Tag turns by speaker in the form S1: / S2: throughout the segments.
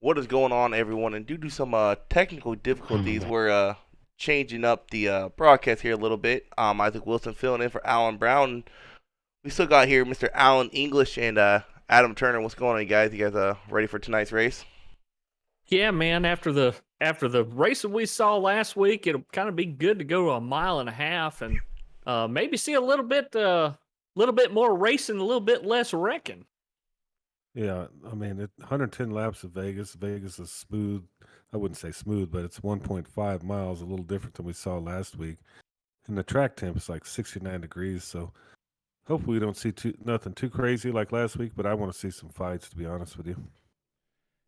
S1: What is going on, everyone? And due to some technical difficulties, we're changing up the broadcast here a little bit. Isaac Wilson filling in for Alan Brown. We still got here Mr. Alan English and Adam Turner. What's going on, you guys? You guys ready for tonight's race?
S2: Yeah, man. After the race that we saw last week, it'll kind of be good to go a mile and a half and maybe see a little bit more racing, a little bit less wrecking.
S3: Yeah, I mean, 110 laps of Vegas. Vegas is smooth. I wouldn't say smooth, but it's 1.5 miles, a little different than we saw last week. And the track temp is like 69 degrees, so hopefully we don't see nothing too crazy like last week, but I want to see some fights, to be honest with you.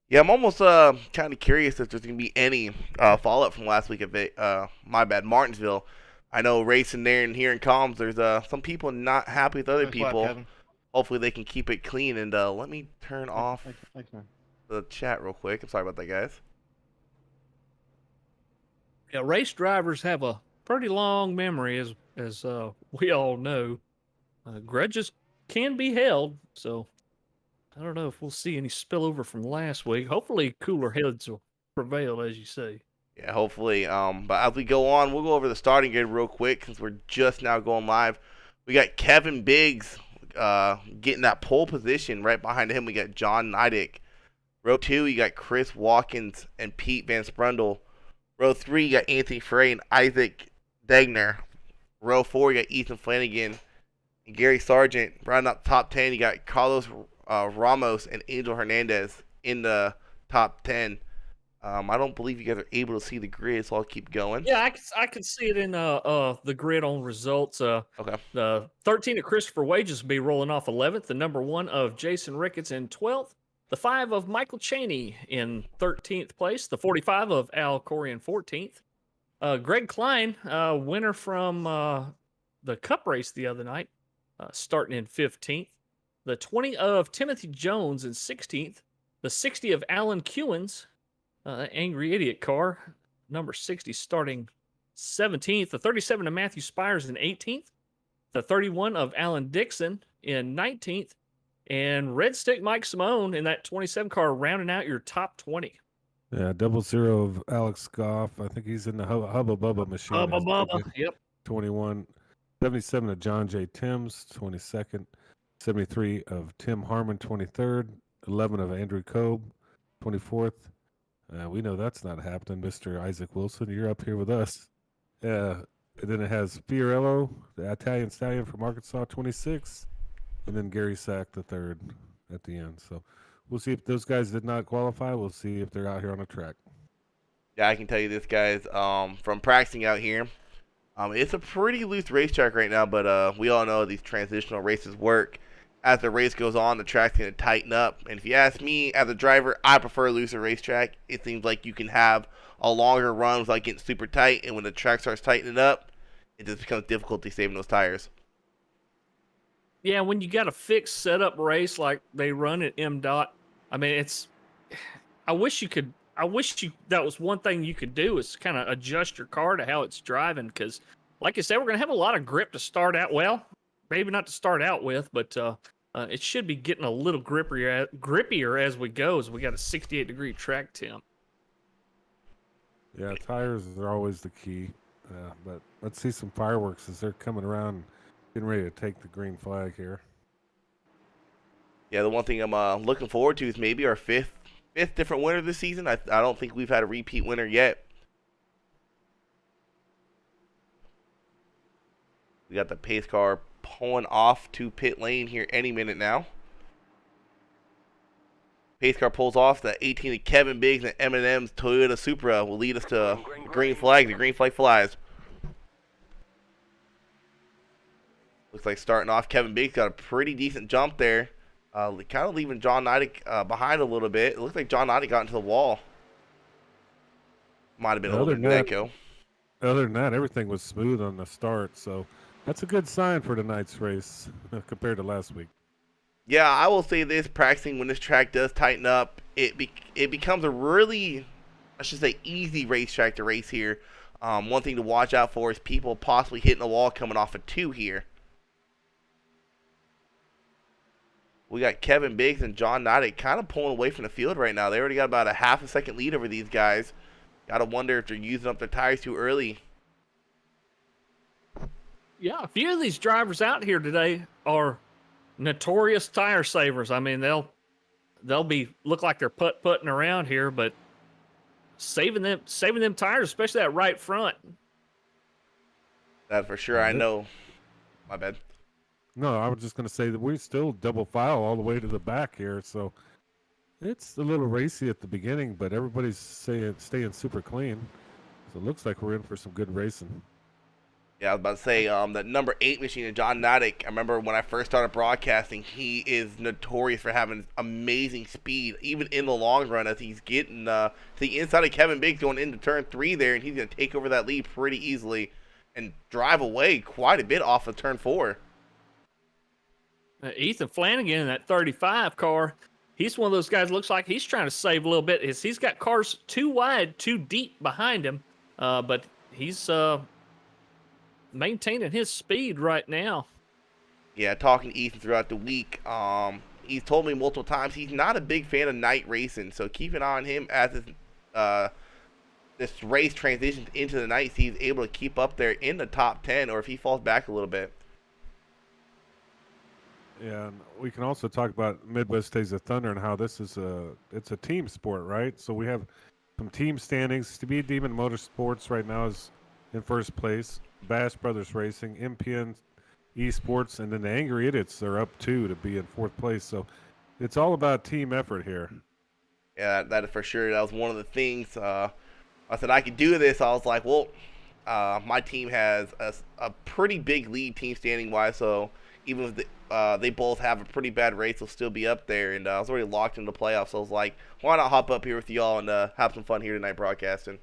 S1: Yeah, I'm almost kind of curious if there's going to be any follow-up from last week at Martinsville. I know racing there and here in Comms, there's some people not happy with other
S4: Thanks a lot,
S1: people.
S4: Kevin.
S1: Hopefully they can keep it clean. And let me turn off
S4: Thanks, man.
S1: the chat real quick. I'm sorry about that, guys.
S2: Yeah, race drivers have a pretty long memory, as we all know. Grudges can be held, so I don't know if we'll see any spillover from last week. Hopefully, cooler heads will prevail, as you say.
S1: Yeah, hopefully. But as we go on, we'll go over the starting grid real quick since we're just now going live. We got Kevin Biggs getting that pole position. Right behind him, we got John Neidick. Row 2, you got Chris Watkins and Pete Van Sprundle. Row 3, you got Anthony Frey and Isaac Degner. Row 4, you got Ethan Flanagan and Gary Sargent. Rounding out the top 10, you got Carlos Ramos and Angel Hernandez in the top 10. I don't believe you guys are able to see the grid, so I'll keep going.
S2: Yeah, I can see it in the grid on results.
S1: Okay.
S2: The 13 of Christopher Wages will be rolling off 11th. The number 1 of Jason Ricketts in 12th. The 5 of Michael Cheney in 13th place. The 45 of Al Corey in 14th. Greg Klein, winner from the Cup race the other night, starting in 15th. The 20 of Timothy Jones in 16th. The 60 of Alan Kewins, Angry Idiot car, number 60, starting 17th. The 37 of Matthew Spires in 18th. The 31 of Alan Dixon in 19th. And Red Stick Mike Simone in that 27 car, rounding out your top 20.
S3: Yeah, 00 of Alex Goff. I think he's in the Hubba Bubba machine.
S2: Hubba Bubba, yep.
S3: 21. 77 of John J. Timms, 22nd. 73 of Tim Harmon, 23rd. 11 of Andrew Cobe, 24th. We know that's not happening, Mr. Isaac Wilson. You're up here with us. And then it has Fiorello, the Italian stallion from Arkansas, 26. And then Gary Sack, the third at the end. So we'll see if those guys did not qualify. We'll see if they're out here on the track.
S1: Yeah, I can tell you this, guys, from practicing out here. It's a pretty loose racetrack right now, but we all know these transitional races work. As the race goes on, the track's going to tighten up. And if you ask me, as a driver, I prefer a looser racetrack. It seems like you can have a longer run without getting super tight. And when the track starts tightening up, it just becomes difficult saving those tires.
S2: Yeah, when you got a fixed setup race like they run at Mdot, I mean, I wish that was one thing you could do is kind of adjust your car to how it's driving. Because, like I said, we're going to have a lot of grip to start out. Well, maybe not to start out with, but it should be getting a little grippier as we go, as we got a 68-degree track temp.
S3: Yeah, tires are always the key. But let's see some fireworks as they're coming around, getting ready to take the green flag here.
S1: Yeah, the one thing I'm looking forward to is maybe our fifth different winner this season. I don't think we've had a repeat winner yet. We got the pace car pulling off to pit lane here any minute now. Pace car pulls off. The 18 of Kevin Biggs and M&M's Toyota Supra will lead us to green flag. The green flag flies. Looks like starting off, Kevin Biggs got a pretty decent jump there. Kind of leaving John Neidick behind a little bit. It looks like John Neidick got into the wall. Might have been a little bit of echo.
S3: Other than that, everything was smooth on the start, so that's a good sign for tonight's race compared to last week.
S1: Yeah, I will say this, practicing when this track does tighten up, it becomes a really, I should say, easy racetrack to race here. One thing to watch out for is people possibly hitting the wall coming off a 2 here. We got Kevin Biggs and John Noddick kind of pulling away from the field right now. They already got about a half a second lead over these guys. Got to wonder if they're using up their tires too early.
S2: Yeah, a few of these drivers out here today are notorious tire savers. I mean, they'll be look like they're putting around here, but saving them tires, especially that right front.
S1: That for sure. I know. My bad.
S3: No, I was just going to say that we still double file all the way to the back here, so it's a little racy at the beginning, but everybody's staying super clean. So it looks like we're in for some good racing.
S1: Yeah, I was about to say, that number 8 machine, John Noddick, I remember when I first started broadcasting, he is notorious for having amazing speed, even in the long run, as he's getting to the inside of Kevin Biggs going into turn 3 there, and he's going to take over that lead pretty easily and drive away quite a bit off of turn 4.
S2: Ethan Flanagan in that 35 car, he's one of those guys, looks like he's trying to save a little bit. He's got cars too wide, too deep behind him, but he's maintaining his speed right now.
S1: Yeah, talking to Ethan throughout the week, he's told me multiple times he's not a big fan of night racing, so keep an eye on him as this race transitions into the night, so he's able to keep up there in the top 10, or if he falls back a little bit.
S3: Yeah, and we can also talk about Midwest Days of Thunder and how this is it's a team sport, right? So we have some team standings. Speed Demon Motorsports right now is in first place. Bash Brothers Racing, MPN Esports, and then the Angry Idiots are up 2 to be in 4th place. So it's all about team effort here.
S1: Yeah, that is for sure. That was one of the things. I said I could do this. I was like, well, my team has a pretty big lead team standing wise, so even if they both have a pretty bad race, they'll still be up there. And I was already locked into the playoffs, so I was like, why not hop up here with y'all and have some fun here tonight broadcasting.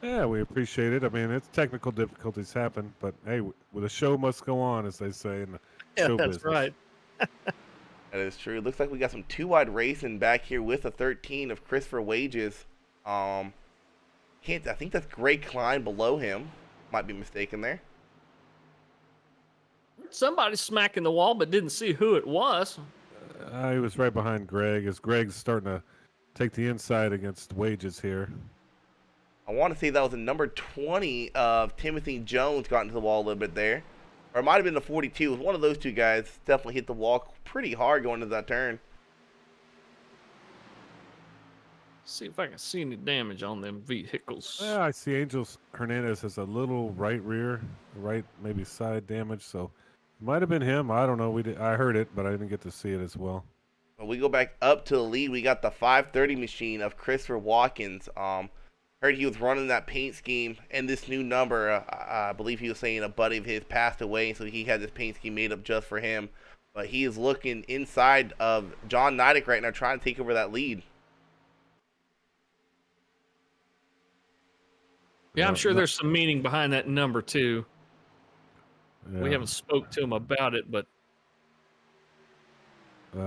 S3: Yeah, we appreciate it. I mean, it's technical difficulties happen, but hey, the show must go on, as they say in the show
S2: That's
S3: business.
S2: right.
S1: That is true. Looks like we got some 2-wide racing back here with a 13 of Christopher Wages. I think that's Greg Klein below him. Might be mistaken there.
S2: Somebody smacking the wall, but didn't see who it was.
S3: He was right behind Greg, as Greg's starting to take the inside against Wages here.
S1: I want to say that was the number 20 of Timothy Jones got into the wall a little bit there. Or it might have been the 42. It was one of those two guys. Definitely hit the wall pretty hard going into that turn.
S2: See if I can see any damage on them vehicles.
S3: Yeah, I see Angels Hernandez has a little right rear, right maybe side damage, so it might have been him. I don't know. I heard it, but I didn't get to see it as well.
S1: When we go back up to the lead, we got the 530 machine of Christopher Watkins. Heard he was running that paint scheme and this new number. I believe he was saying a buddy of his passed away, so he had this paint scheme made up just for him. But he is looking inside of John Noddick right now, trying to take over that lead.
S2: Yeah, I'm sure there's some meaning behind that number too.
S3: Yeah.
S2: We haven't spoke to him about it, but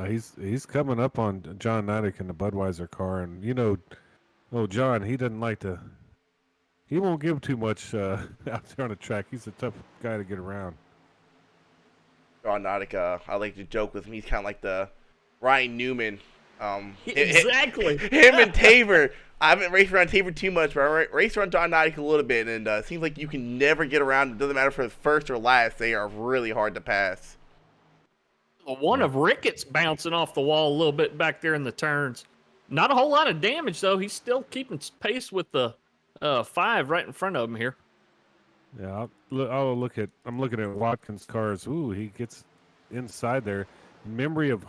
S3: he's coming up on John Noddick in the Budweiser car, and John, he doesn't like to. He won't give too much out there on the track. He's a tough guy to get around.
S1: John Noddick, I like to joke with him. He's kind of like the Ryan Newman.
S2: Exactly.
S1: Him and Tabor. I haven't raced around Tabor too much, but I raced around John Noddick a little bit, and it seems like you can never get around. It doesn't matter if it's first or last. They are really hard to pass.
S2: One of Ricketts bouncing off the wall a little bit back there in the turns. Not a whole lot of damage, though. He's still keeping pace with the 5 right in front of him here.
S3: Yeah, I'm looking at Watkins' cars. Ooh, he gets inside there. Memory of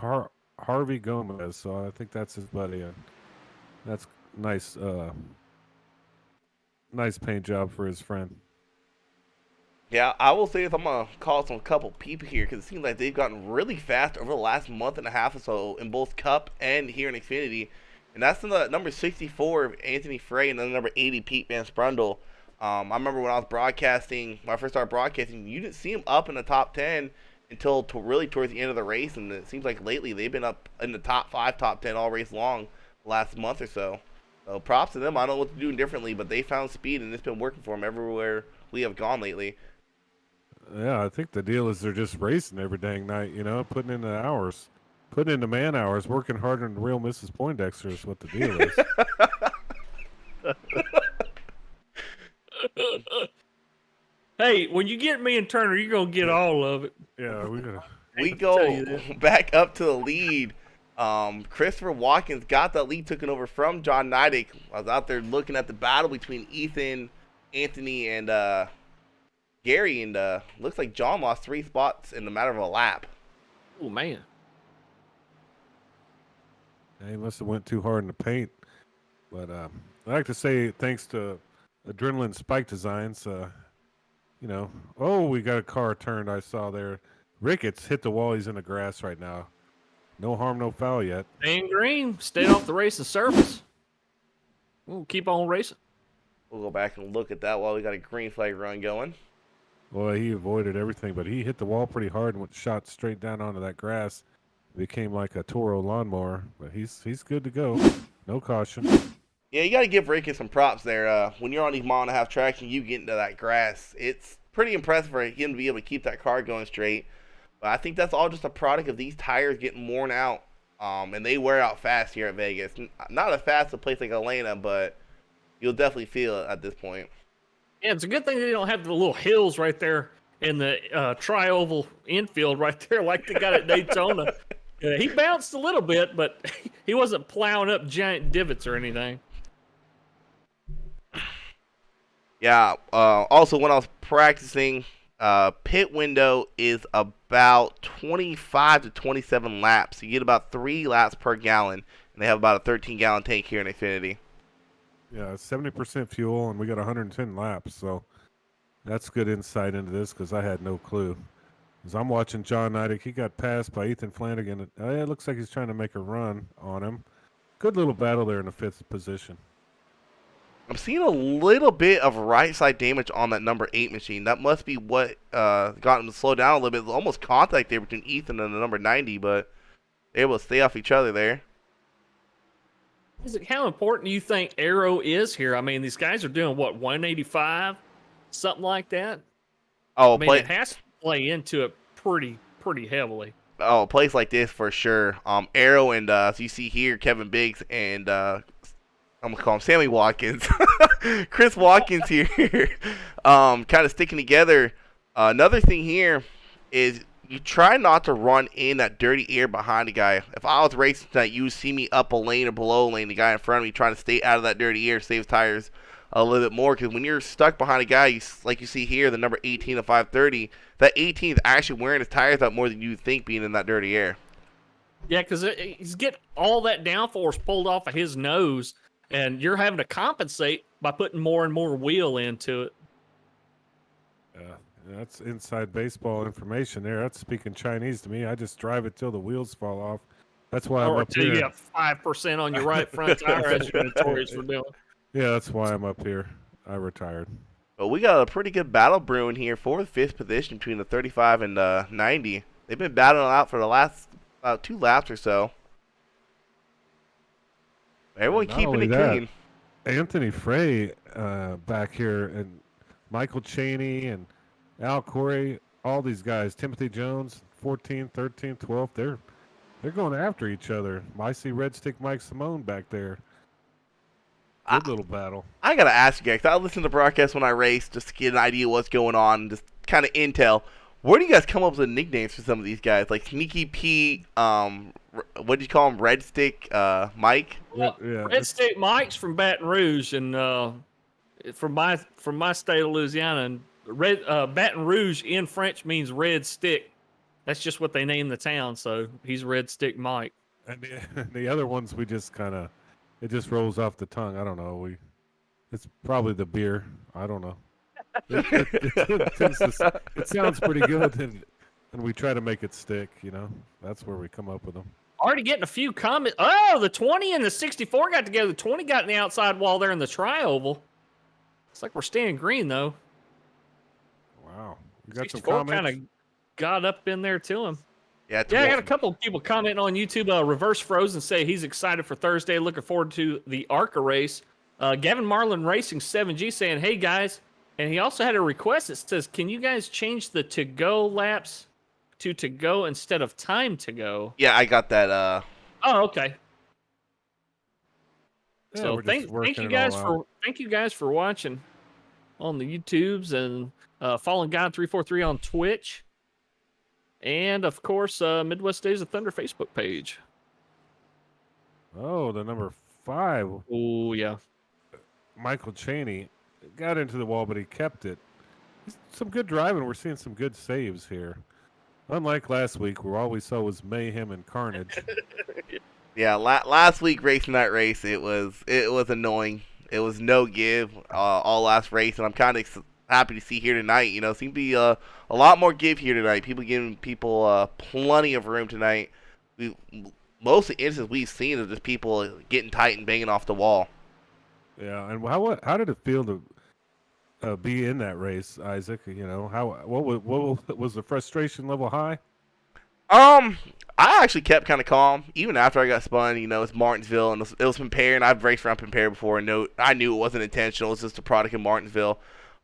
S3: Harvey Gomez, so I think that's his buddy. That's nice. Nice paint job for his friend.
S1: Yeah, I will say this. I'm going to call some couple people here because it seems like they've gotten really fast over the last month and a half or so in both Cup and here in Xfinity. And that's in the number 64 of Anthony Frey and then number 80 Pete Van Sprundle. I remember when I was broadcasting, when I first started broadcasting, you didn't see him up in the top 10 until really towards the end of the race. And it seems like lately they've been up in the top 5, top 10 all race long the last month or so. So props to them. I don't know what they're doing differently, but they found speed and it's been working for them everywhere we have gone lately.
S3: Yeah, I think the deal is they're just racing every dang night, putting in the hours, putting in the man hours, working harder than real Mrs. Poindexter is what the deal is.
S2: Hey, when you get me and Turner, you're gonna get all of it.
S3: Yeah, we gotta.
S1: We
S2: I'll tell
S1: go
S2: you that.
S1: back up to the lead. Christopher Watkins got that lead taken over from John Nidek. I was out there looking at the battle between Ethan, Anthony, and Gary, and looks like John lost 3 spots in the matter of a lap.
S2: Oh man.
S3: Yeah, he must have went too hard in the paint. But I like to say thanks to Adrenaline Spike Designs. We got a car turned. I saw there. Ricketts hit the wall. He's in the grass right now. No harm, no foul yet.
S2: Dan Green stayed off the racing surface. We'll keep on racing.
S1: We'll go back and look at that while we got a green flag run going.
S3: Well, he avoided everything, but he hit the wall pretty hard and went shot straight down onto that grass. Became like a Toro lawnmower, but he's good to go. No caution.
S1: Yeah, you got to give Ricketts some props there. When you're on these 1.5 tracks and you get into that grass, it's pretty impressive for him to be able to keep that car going straight. But I think that's all just a product of these tires getting worn out, and they wear out fast here at Vegas. Not as fast as a place like Atlanta, but you'll definitely feel it at this point.
S2: Yeah, it's a good thing they don't have the little hills right there in the tri-oval infield right there like they got at Daytona. Yeah, he bounced a little bit, but he wasn't plowing up giant divots or anything.
S1: Yeah. Also, when I was practicing, pit window is about 25 to 27 laps. You get about 3 laps per gallon, and they have about a 13-gallon tank here in Xfinity.
S3: Yeah, 70% fuel, and we got 110 laps, so that's good insight into this because I had no clue. As I'm watching John Nidek, he got passed by Ethan Flanagan. It looks like he's trying to make a run on him. Good little battle there in the 5th position.
S1: I'm seeing a little bit of right side damage on that number 8 machine. That must be what got him to slow down a little bit. Almost contact there between Ethan and the number 90, but they're able to stay off each other there.
S2: How important do you think aero is here? I mean, these guys are doing, what, 185? Something like that?
S1: Oh,
S2: I mean, it has to play into it pretty heavily.
S1: Oh, a place like this for sure. Arrow and as you see here, Kevin Biggs and I'm gonna call him Sammy Watkins, Chris Watkins here, kind of sticking together. Another thing here is you try not to run in that dirty air behind the guy. If I was racing tonight, you would see me up a lane or below a lane. The guy in front of me trying to stay out of that dirty air, saves tires a little bit more. Because when you're stuck behind a guy, like you see here, the number 18 of 530, that 18 is actually wearing his tires out more than you would think being in that dirty air.
S2: Yeah, because he's getting all that downforce pulled off of his nose, and you're having to compensate by putting more and more wheel into it.
S3: That's inside baseball information there. That's speaking Chinese to me. I just drive it till the wheels fall off. That's why I'm up here.
S2: You have 5% on your right front tire as you're notorious for doing.
S3: Yeah, that's why I'm up here. I retired.
S1: But we got a pretty good battle brewing here for the 5th position between the 35 and 90. They've been battling out for the last 2 laps or so. Everyone keeping it clean.
S3: Anthony Frey back here, and Michael Chaney and Al Corey, all these guys, Timothy Jones, 14th, 13th, 12th, they're going after each other. I see Red Stick Mike Simone back there. Good little battle. I
S1: got to ask you guys, I listen to the broadcast when I race just to get an idea of what's going on, just kind of intel. Where do you guys come up with nicknames for some of these guys? Like Sneaky Pete, what do you call him? Red Stick Mike?
S2: Well, yeah. Red Stick Mike's from Baton Rouge, and from my state of Louisiana. And Baton Rouge in French means red stick. That's just what they named the town, so he's Red Stick Mike.
S3: And the other ones we just kind of, it just rolls off the tongue. I don't know. It's probably the beer. I don't know. It sounds pretty good, and we try to make it stick. That's where we come up with them.
S2: Already getting a few comments. Oh, the 20 and the 64 got together. The 20 got in the outside wall there in the tri-oval. It's like we're staying green though.
S3: Wow, we got some
S2: 64
S3: comments.
S2: Kind of got up in there to him.
S1: Yeah,
S2: I got a couple of people commenting on YouTube. Reverse Frozen say he's excited for Thursday. Looking forward to the ARCA race. Gavin Marlin Racing 7G saying, "Hey guys, And he also had a request that says, "Can you guys change the to-go laps to go instead of time to go?"
S1: Yeah, I got that.
S2: Oh, okay.
S3: Yeah,
S2: So
S3: we're just working it all out.
S2: thank you guys for watching on the YouTubes and following God343 on Twitch, and of course Midwest Days of Thunder Facebook page.
S3: Oh, the number 5,
S2: Oh yeah.
S3: Michael Chaney, got into the wall, but he kept it. Some good driving. We're seeing some good saves here. Unlike last week, where all we saw was mayhem and carnage.
S1: Yeah, last week racing that race, it was annoying. It was no give all last race, and I'm kind of happy to see here tonight. You know, seem to be a lot more give here tonight. People giving people plenty of room tonight. Most of the instances we've seen is just people getting tight and banging off the wall.
S3: Yeah, and how did it feel to be in that race, Isaac? You know, what was the frustration level high?
S1: I actually kept kind of calm even after I got spun. You know, it's Martinsville, and it was Compare, and I've raced around Compare before, and I knew it wasn't intentional. It's just a product of Martinsville.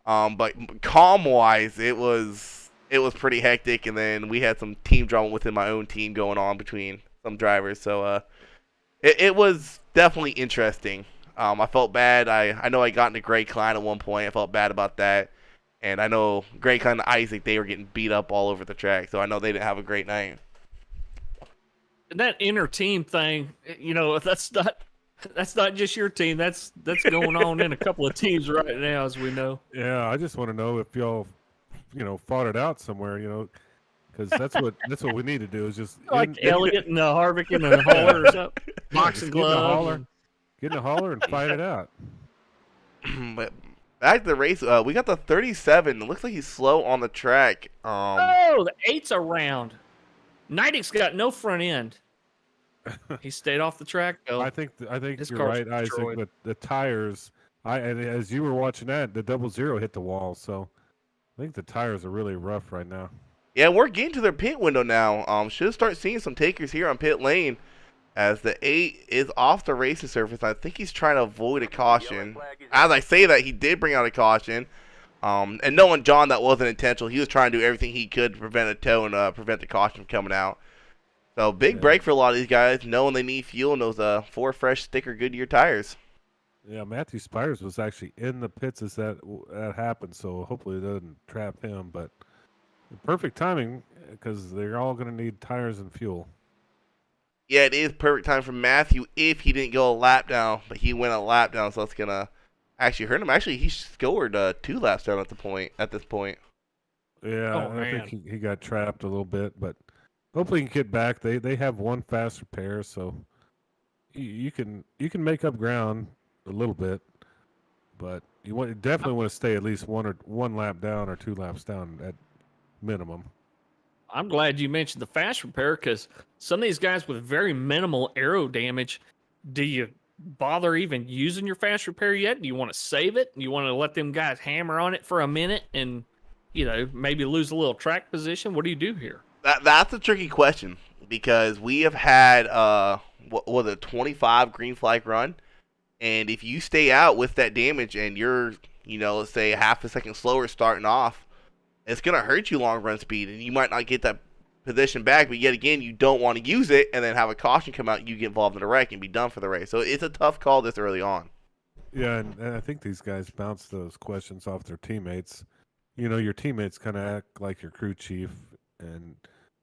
S1: But calm wise, it was pretty hectic, and then we had some team drama within my own team going on between some drivers. So it was definitely interesting. I felt bad. I know I got into Greg Klein at one point. I felt bad about that. And I know Greg Klein and Isaac, they were getting beat up all over the track. So I know they didn't have a great night.
S2: And that inner team thing, you know, that's not just your team. That's going on in a couple of teams right now, as we know.
S3: Yeah, I just want to know if y'all, you know, fought it out somewhere, you know, because that's what we need to do is just
S2: Like Elliott and Harvick and the Hauler or something. Boxing glove.
S3: Get in a hauler and fight it out.
S1: But back to the race, we got the 37. It looks like he's slow on the track.
S2: Oh, the 8's around. Nidek's got no front end. He stayed off the track though.
S3: I think
S2: His
S3: you're
S2: car's
S3: right, Isaac.
S2: destroyed.
S3: But the tires, and as you were watching that, the 00 hit the wall. So I think the tires are really rough right now.
S1: Yeah, we're getting to their pit window now. Should start seeing some takers here on pit lane. As the 8 is off the racing surface, I think he's trying to avoid a caution. As I say that, he did bring out a caution. And knowing John, that wasn't intentional. He was trying to do everything he could to prevent a tow and prevent the caution from coming out. So big break for a lot of these guys, knowing they need fuel and those 4 fresh sticker Goodyear tires.
S3: Yeah, Matthew Spires was actually in the pits as that happened, so hopefully it doesn't trap him. But perfect timing because they're all going to need tires and fuel.
S1: Yeah, it is perfect time for Matthew if he didn't go a lap down, but he went a lap down, so that's gonna actually hurt him. Actually, he scored 2 laps down at this point.
S3: Yeah, I think he got trapped a little bit, but hopefully he can get back. They have one fast repair, so you can make up ground a little bit, but you definitely want to stay at least one lap down or 2 laps down at minimum.
S2: I'm glad you mentioned the fast repair because some of these guys with very minimal aero damage, do you bother even using your fast repair yet? Do you want to save it? Do you want to let them guys hammer on it for a minute and, you know, maybe lose a little track position? What do you do here?
S1: That's a tricky question because we have had what was a 25 green flag run, and if you stay out with that damage and you're, you know, let's say half a second slower starting off, it's going to hurt you long run speed, and you might not get that position back, but yet again, you don't want to use it and then have a caution come out and you get involved in a wreck and be done for the race. So it's a tough call this early on.
S3: Yeah, and I think these guys bounce those questions off their teammates. You know, your teammates kind of act like your crew chief, and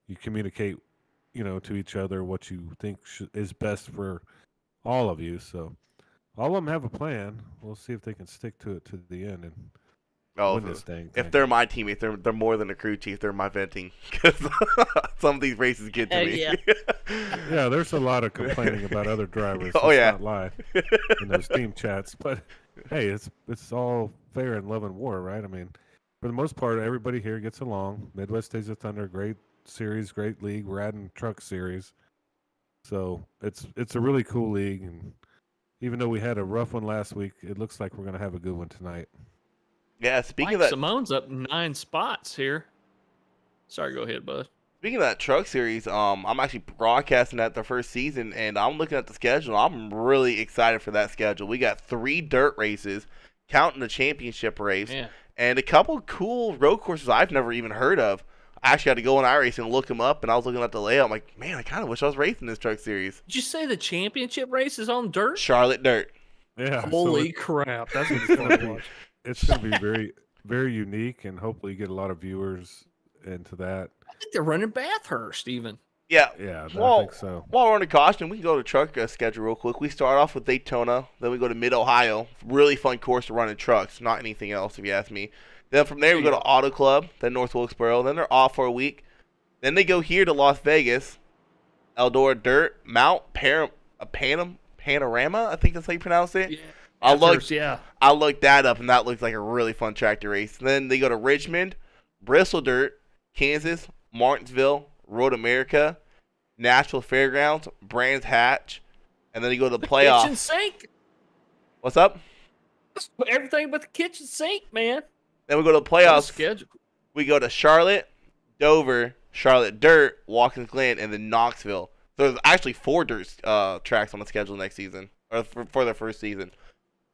S3: you communicate, you know, to each other what you think is best for all of you. So all of them have a plan. We'll see if they can stick to it to the end and win this thing.
S1: If they're my teammates, they're more than a crew chief. They're my venting because some of these races get to me.
S2: Yeah.
S3: Yeah, there's a lot of complaining about other drivers.
S1: Oh, yeah.
S3: Not lie in those team chats, but hey, it's all fair in love and war, right? I mean, for the most part, everybody here gets along. Midwest Days of Thunder, great series, great league. We're adding truck series, so it's a really cool league. And even though we had a rough one last week, it looks like we're gonna have a good one tonight.
S1: Yeah, speaking
S2: Mike
S1: of that,
S2: Simone's up 9 spots here. Sorry, go ahead, bud.
S1: speaking of that truck series, I'm actually broadcasting that the first season, and I'm looking at the schedule. I'm really excited for that schedule. We got 3 dirt races, counting the championship race,
S2: Yeah.
S1: and a couple cool road courses I've never even heard of. I actually had to go on iRacing and look them up, and I was looking at the layout. I'm like, man, I kind of wish I was racing this truck series.
S2: Did you say the championship race is on dirt?
S1: Charlotte Dirt.
S3: Yeah.
S2: Holy crap. That's going to be fun to watch.
S3: It's going to be very, very unique, and hopefully you get a lot of viewers into that.
S2: I think they're running Bathurst even.
S1: Yeah.
S3: Yeah, I
S1: Well,
S3: think so.
S1: while we're on the caution, we can go to truck schedule real quick. We start off with Daytona, then we go to Mid-Ohio. Really fun course to run in trucks, not anything else if you ask me. Then from there we go to Auto Club, then North Wilkesboro. Then they're off for a week. Then they go here to Las Vegas, Eldora Dirt, Mount Panorama, I think that's how you pronounce it.
S2: Yeah.
S1: I looked that up, and that looks like a really fun track to race. Then they go to Richmond, Bristol Dirt, Kansas, Martinsville, Road America, Nashville Fairgrounds, Brands Hatch, and then they go to the playoffs.
S2: Kitchen sink.
S1: What's up?
S2: Everything but the kitchen sink, man.
S1: Then we go to the
S2: What a
S1: playoffs.
S2: schedule.
S1: We go to Charlotte, Dover, Charlotte Dirt, Watkins Glen, and then Knoxville. So there's actually 4 dirt tracks on the schedule next season, or for the first season.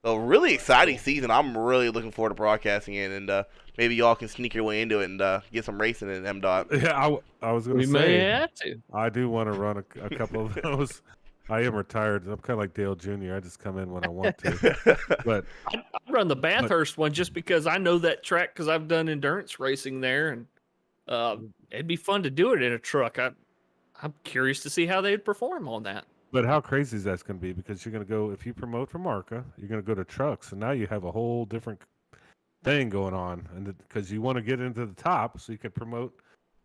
S1: So really exciting season. I'm really looking forward to broadcasting it, and maybe y'all can sneak your way into it and get some racing in Mdot.
S3: Yeah, I was going
S2: We
S3: to
S2: may
S3: say,
S2: have to.
S3: I do want to run a couple of those. I am retired. I'm kind of like Dale Jr. I just come in when I want to. But
S2: I run the Bathurst one just because I know that track because I've done endurance racing there, and it'd be fun to do it in a truck. I'm curious to see how they'd perform on that.
S3: But how crazy is that going to be? Because you're going to go, if you promote from ARCA, you're going to go to trucks, and now you have a whole different thing going on. And because you want to get into the top, so you can promote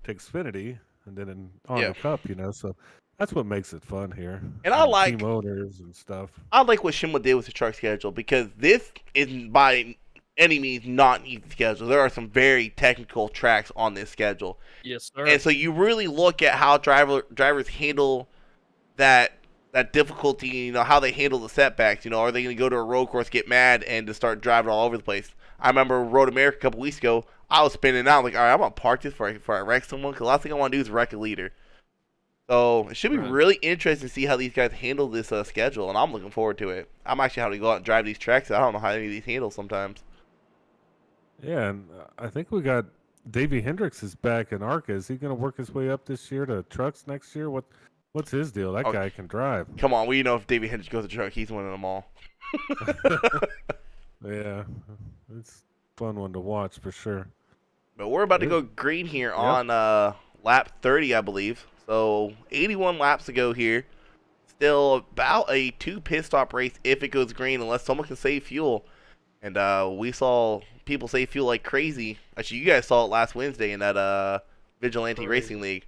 S3: to Xfinity and then on the Cup, So that's what makes it fun here.
S1: And I like
S3: team owners and stuff.
S1: I like what Shimla did with the truck schedule because this is by any means not an easy schedule. There are some very technical tracks on this schedule.
S2: Yes, sir.
S1: And so you really look at how drivers handle that difficulty, how they handle the setbacks. Are they going to go to a road course, get mad, and just start driving all over the place? I remember Road America a couple weeks ago. I was spinning out like, all right, I'm going to park this before I wreck someone because the last thing I want to do is wreck a leader. So it should be really interesting to see how these guys handle this schedule, and I'm looking forward to it. I'm actually having to go out and drive these tracks. I don't know how any of these handle sometimes.
S3: Yeah, and I think we got Davey Hendricks is back in ARCA. Is he going to work his way up this year to trucks next year? What's his deal? That guy can drive.
S1: Come on, we know if Davey Hendricks goes to truck, he's winning them all.
S3: Yeah, it's a fun one to watch for sure.
S1: But we're about to go green here on lap 30, I believe. So 81 laps to go here. Still about a 2 pit stop race if it goes green, unless someone can save fuel. And we saw people save fuel like crazy. Actually, you guys saw it last Wednesday in that Vigilante Racing League.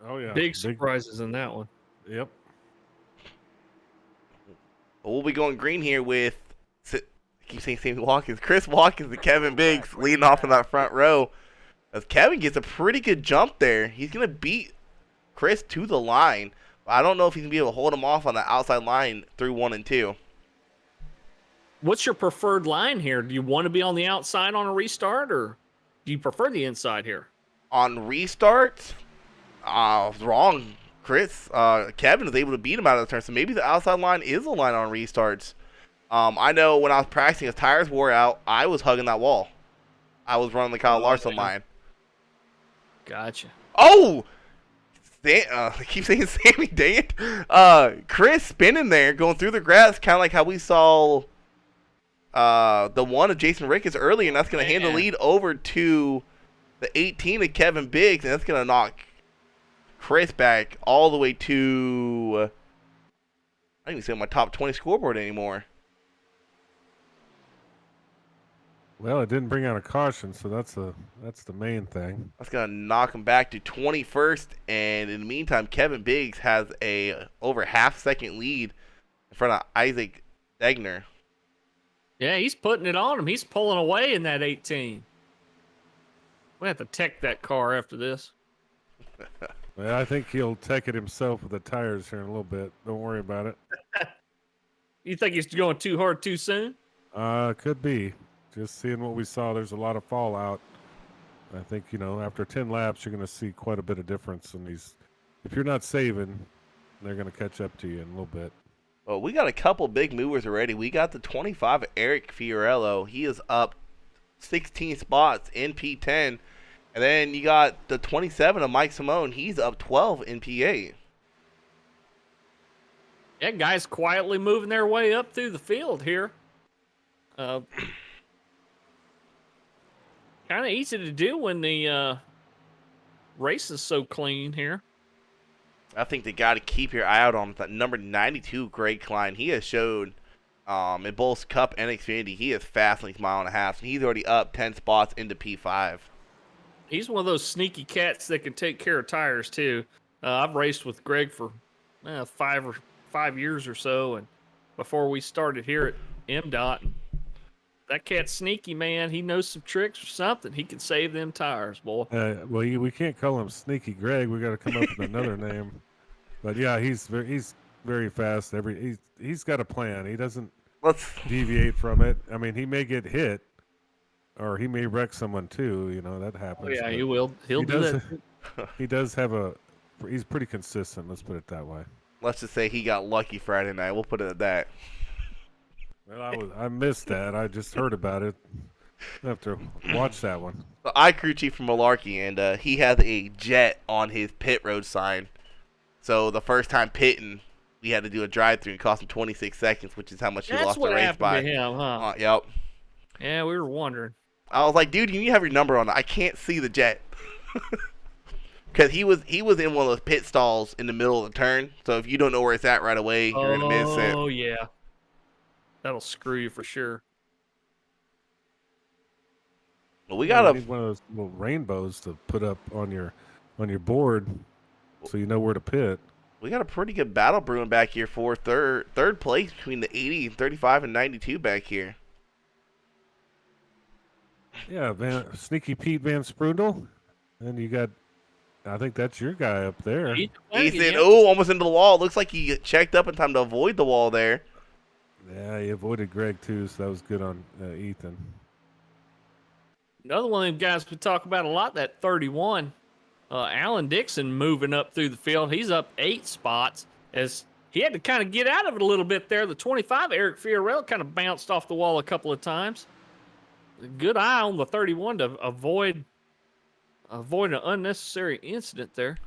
S3: Oh yeah,
S2: big surprises in that one.
S3: Yep.
S1: We'll be going green here with, I keep saying Sammy Watkins, Chris Watkins and Kevin Biggs leading off in that front row. As Kevin gets a pretty good jump there. He's going to beat Chris to the line. But I don't know if he's going to be able to hold him off on the outside line through 1 and 2.
S2: What's your preferred line here? Do you want to be on the outside on a restart, or do you prefer the inside here?
S1: On restart, wrong, Chris. Kevin is able to beat him out of the turn, so maybe the outside line is the line on restarts. I know when I was practicing, his tires wore out, I was hugging that wall. I was running the Kyle Larson line.
S2: Gotcha.
S1: Oh! I keep saying Sammy, dang it. Chris spinning there, going through the grass, kind of like how we saw the one of Jason Ricketts earlier, and that's going to hand the lead over to the 18 of Kevin Biggs, and that's going to knock Chris back all the way to, I don't even see on my top 20 scoreboard anymore.
S3: Well, it didn't bring out a caution, so that's the main thing.
S1: That's going to knock him back to 21st, and in the meantime, Kevin Biggs has a over half-second lead in front of Isaac Degner.
S2: Yeah, he's putting it on him. He's pulling away in that 18. We have to tech that car after this.
S3: Well, I think he'll tech it himself with the tires here in a little bit. Don't worry about it.
S2: You think he's going too hard too soon?
S3: Could be. Just seeing what we saw, there's a lot of fallout. I think, after 10 laps, you're going to see quite a bit of difference in these. If you're not saving, they're going to catch up to you in a little bit.
S1: Well, we got a couple big movers already. We got the 25 Eric Fiorello. He is up 16 spots in P10. And then you got the 27 of Mike Simone. He's up 12 in P8.
S2: Yeah, guys quietly moving their way up through the field here. Kind of easy to do when the race is so clean here.
S1: I think they got to keep your eye out on that number 92, Greg Klein. He has showed in both Cup and Xfinity, he is fast like a mile and a half. And he's already up 10 spots into P5.
S2: He's one of those sneaky cats that can take care of tires, too. I've raced with Greg for 5 years or so, and before we started here at Mdot, that cat's sneaky, man. He knows some tricks or something. He can save them tires, boy.
S3: Well, we can't call him Sneaky Greg. We got to come up with another name. But yeah, he's very fast. He's got a plan. He doesn't deviate from it. I mean, he may get hit, or he may wreck someone too. You know, that happens.
S2: Oh, yeah, he will. He'll do that.
S3: He does have he's pretty consistent. Let's put it that way.
S1: Let's just say he got lucky Friday night. We'll put it at that.
S3: Well, I missed that. I just heard about it. I have to watch that one.
S1: So I crew chief from Malarkey, and he has a jet on his pit road sign. So the first time pitting, we had to do a drive-through and cost him 26 seconds, which is how much he lost the race by.
S2: That's what happened to him, huh?
S1: Yep.
S2: Yeah, we were wondering.
S1: I was like, dude, you need to have your number on it. I can't see the jet. Because he was in one of those pit stalls in the middle of the turn. So if you don't know where it's at right away, you're going to miss it.
S2: Oh, yeah. That'll screw you for sure.
S1: But we got
S3: need one of those little rainbows to put up on your board, so you know where to pit.
S1: We got a pretty good battle brewing back here for third place between the 80, 35, and 92 back here.
S3: Yeah, Sneaky Pete Van Sprundle, and you got, I think that's your guy up there.
S1: Ethan, almost into the wall. Looks like he checked up in time to avoid the wall there.
S3: Yeah, he avoided Greg too, so that was good on Ethan.
S2: Another one of them guys we talk about a lot, that 31. Alan Dixon moving up through the field. He's up 8 spots as he had to kind of get out of it a little bit there. The 25, Eric Fiorello, kind of bounced off the wall a couple of times. Good eye on the 31 to avoid an unnecessary incident there.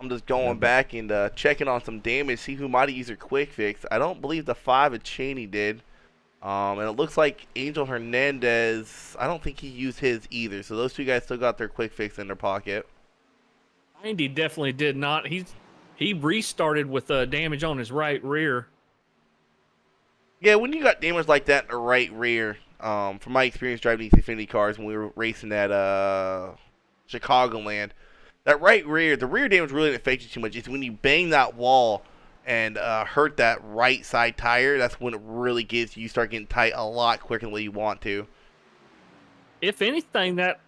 S1: I'm just going back and checking on some damage, see who might have used their quick fix. I don't believe the 5 of Cheney did. And it looks like Angel Hernandez, I don't think he used his either. So those two guys still got their quick fix in their pocket.
S2: 90 definitely did not. He restarted with damage on his right rear.
S1: Yeah, when you got damage like that in the right rear, from my experience driving these Xfinity cars when we were racing at Chicagoland, that right rear, the rear damage really didn't affect you too much. It's when you bang that wall and hurt that right side tire, that's when it really gets you start getting tight a lot quicker than you want to.
S2: If anything, that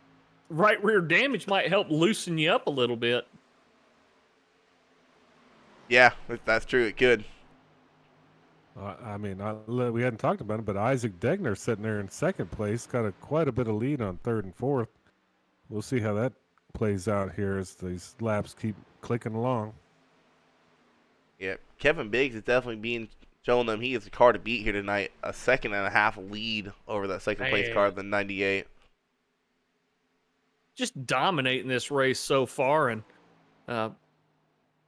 S2: right rear damage might help loosen you up a little bit.
S1: Yeah, that's true. It could.
S3: I mean, we hadn't talked about it, but Isaac Degner sitting there in second place, got quite a bit of lead on third and fourth. We'll see how that plays out here as these laps keep clicking along.
S1: Yeah, Kevin Biggs is definitely showing them he is the car to beat here tonight. A 1.5 lead over that second place car, the 98.
S2: Just dominating this race so far, and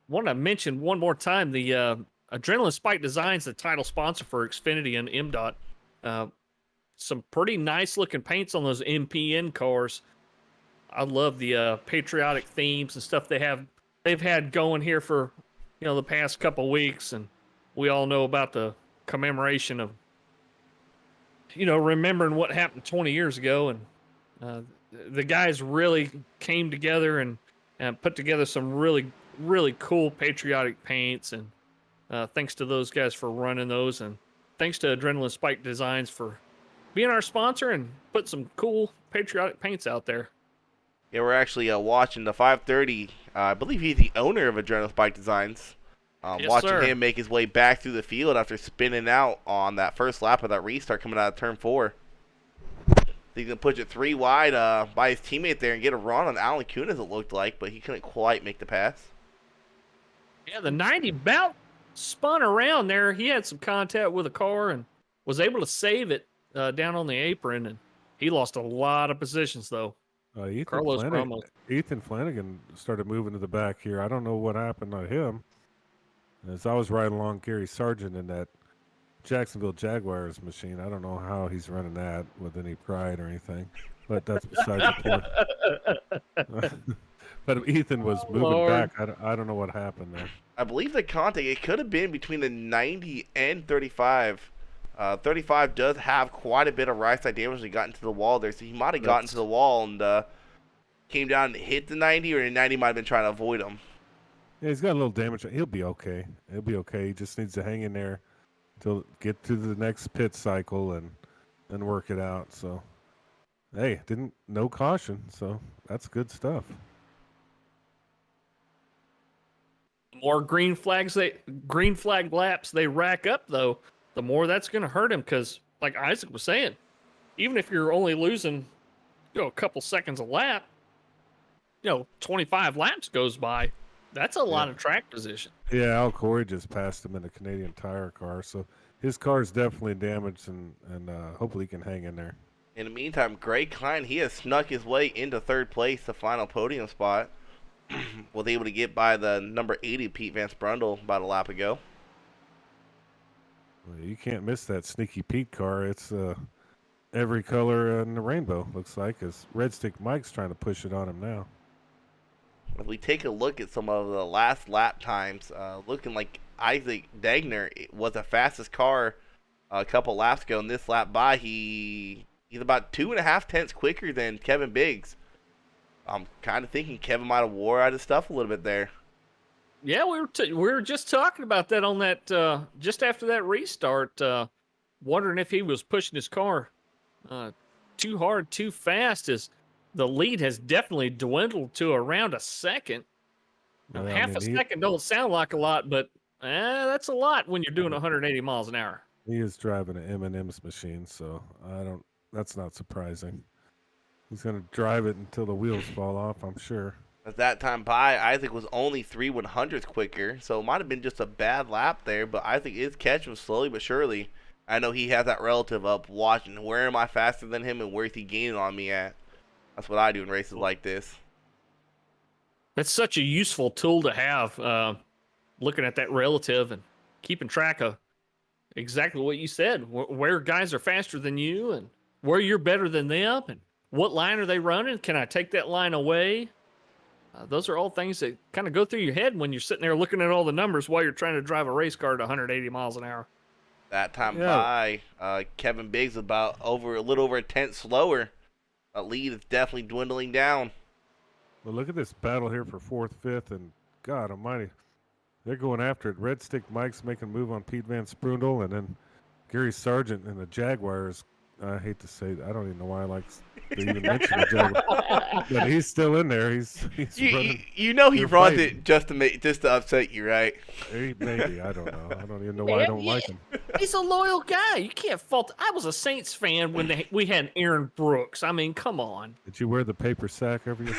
S2: want to mention one more time the Adrenaline Spike Designs, the title sponsor for Xfinity and Mdot. Some pretty nice looking paints on those MPN cars. I love the patriotic themes and stuff they've had going here for the past couple weeks, and we all know about the commemoration of remembering what happened 20 years ago, and the guys really came together and put together some really, really cool patriotic paints, and thanks to those guys for running those, and thanks to Adrenaline Spike Designs for being our sponsor and put some cool patriotic paints out there.
S1: Yeah, we're actually watching the 530. I believe he's the owner of Adrenaline Spike Designs.
S2: Yes,
S1: watching
S2: sir.
S1: him make his way back through the field after spinning out on that first lap of that restart coming out of turn 4. He's going to push it 3 wide by his teammate there and get a run on Alan Kunis, it looked like, but he couldn't quite make the pass.
S2: Yeah, the 90 about spun around there. He had some contact with a car and was able to save it down on the apron, and he lost a lot of positions though. Carlos Ramos.
S3: Ethan Flanagan started moving to the back here. I don't know what happened to him. As I was riding along Gary Sargent in that Jacksonville Jaguars machine, I don't know how he's running that with any pride or anything, but that's besides the point. But Ethan was moving back. I don't know what happened there.
S1: I believe the contact, it could have been between the 90 and 35. 35 does have quite a bit of right side damage when he got into the wall there, so he might have gotten to the wall and came down and hit the 90, or the 90 might have been trying to avoid him.
S3: Yeah, he's got a little damage. He'll be okay. He'll be okay. He just needs to hang in there till get to the next pit cycle and then work it out. So, hey, no caution, so that's good stuff.
S2: More green flag laps they rack up though, the more that's going to hurt him, because like Isaac was saying, even if you're only losing a couple seconds a lap, 25 laps goes by, that's a lot of track position.
S3: Yeah, Al Corey just passed him in a Canadian Tire car, so his car is definitely damaged, and hopefully he can hang in there.
S1: In the meantime, Greg Klein, he has snuck his way into third place, the final podium spot. Was able to get by the number 80 Pete Van Sprundle about a lap ago.
S3: Well, you can't miss that Sneaky Pete car. It's every color in the rainbow, looks like, as Red Stick Mike's trying to push it on him now.
S1: If we take a look at some of the last lap times, looking like Isaac Degner was the fastest car a couple laps ago. In this lap by, he's about 2.5 tenths quicker than Kevin Biggs. I'm kind of thinking Kevin might have wore out his stuff a little bit there.
S2: Yeah, we were just talking about that on that just after that restart, wondering if he was pushing his car too hard, too fast, as the lead has definitely dwindled to around a second. Now, half a second don't sound like a lot, but that's a lot when you're doing 180 miles an hour.
S3: He is driving an M&M's machine, so that's not surprising. He's going to drive it until the wheels fall off, I'm sure.
S1: At that time by, Isaac was only 3/100ths quicker, so it might have been just a bad lap there, but Isaac is catching slowly but surely. I know he has that relative up watching, where am I faster than him and where is he gaining on me at? That's what I do in races like this.
S2: That's such a useful tool to have, looking at that relative and keeping track of exactly what you said, where guys are faster than you and where you're better than them and what line are they running? Can I take that line away? Those are all things that kind of go through your head when you're sitting there looking at all the numbers while you're trying to drive a race car at 180 miles an hour.
S1: That time by, Kevin Biggs about a little over a tenth slower. That lead is definitely dwindling down.
S3: Well, look at this battle here for 4th, 5th, and God almighty, they're going after it. Red Stick Mike's making a move on Pete Van Sprundle, and then Gary Sargent and the Jaguars. I hate to say that. I don't even know why I like to even mention the Jaguars. But he's still in there. He's running.
S1: He runs it just to upset you, right?
S3: Maybe. I don't know. I don't even know why I don't like him.
S2: He's a loyal guy. You can't fault. I was a Saints fan when we had Aaron Brooks. I mean, come on.
S3: Did you wear the paper sack every year?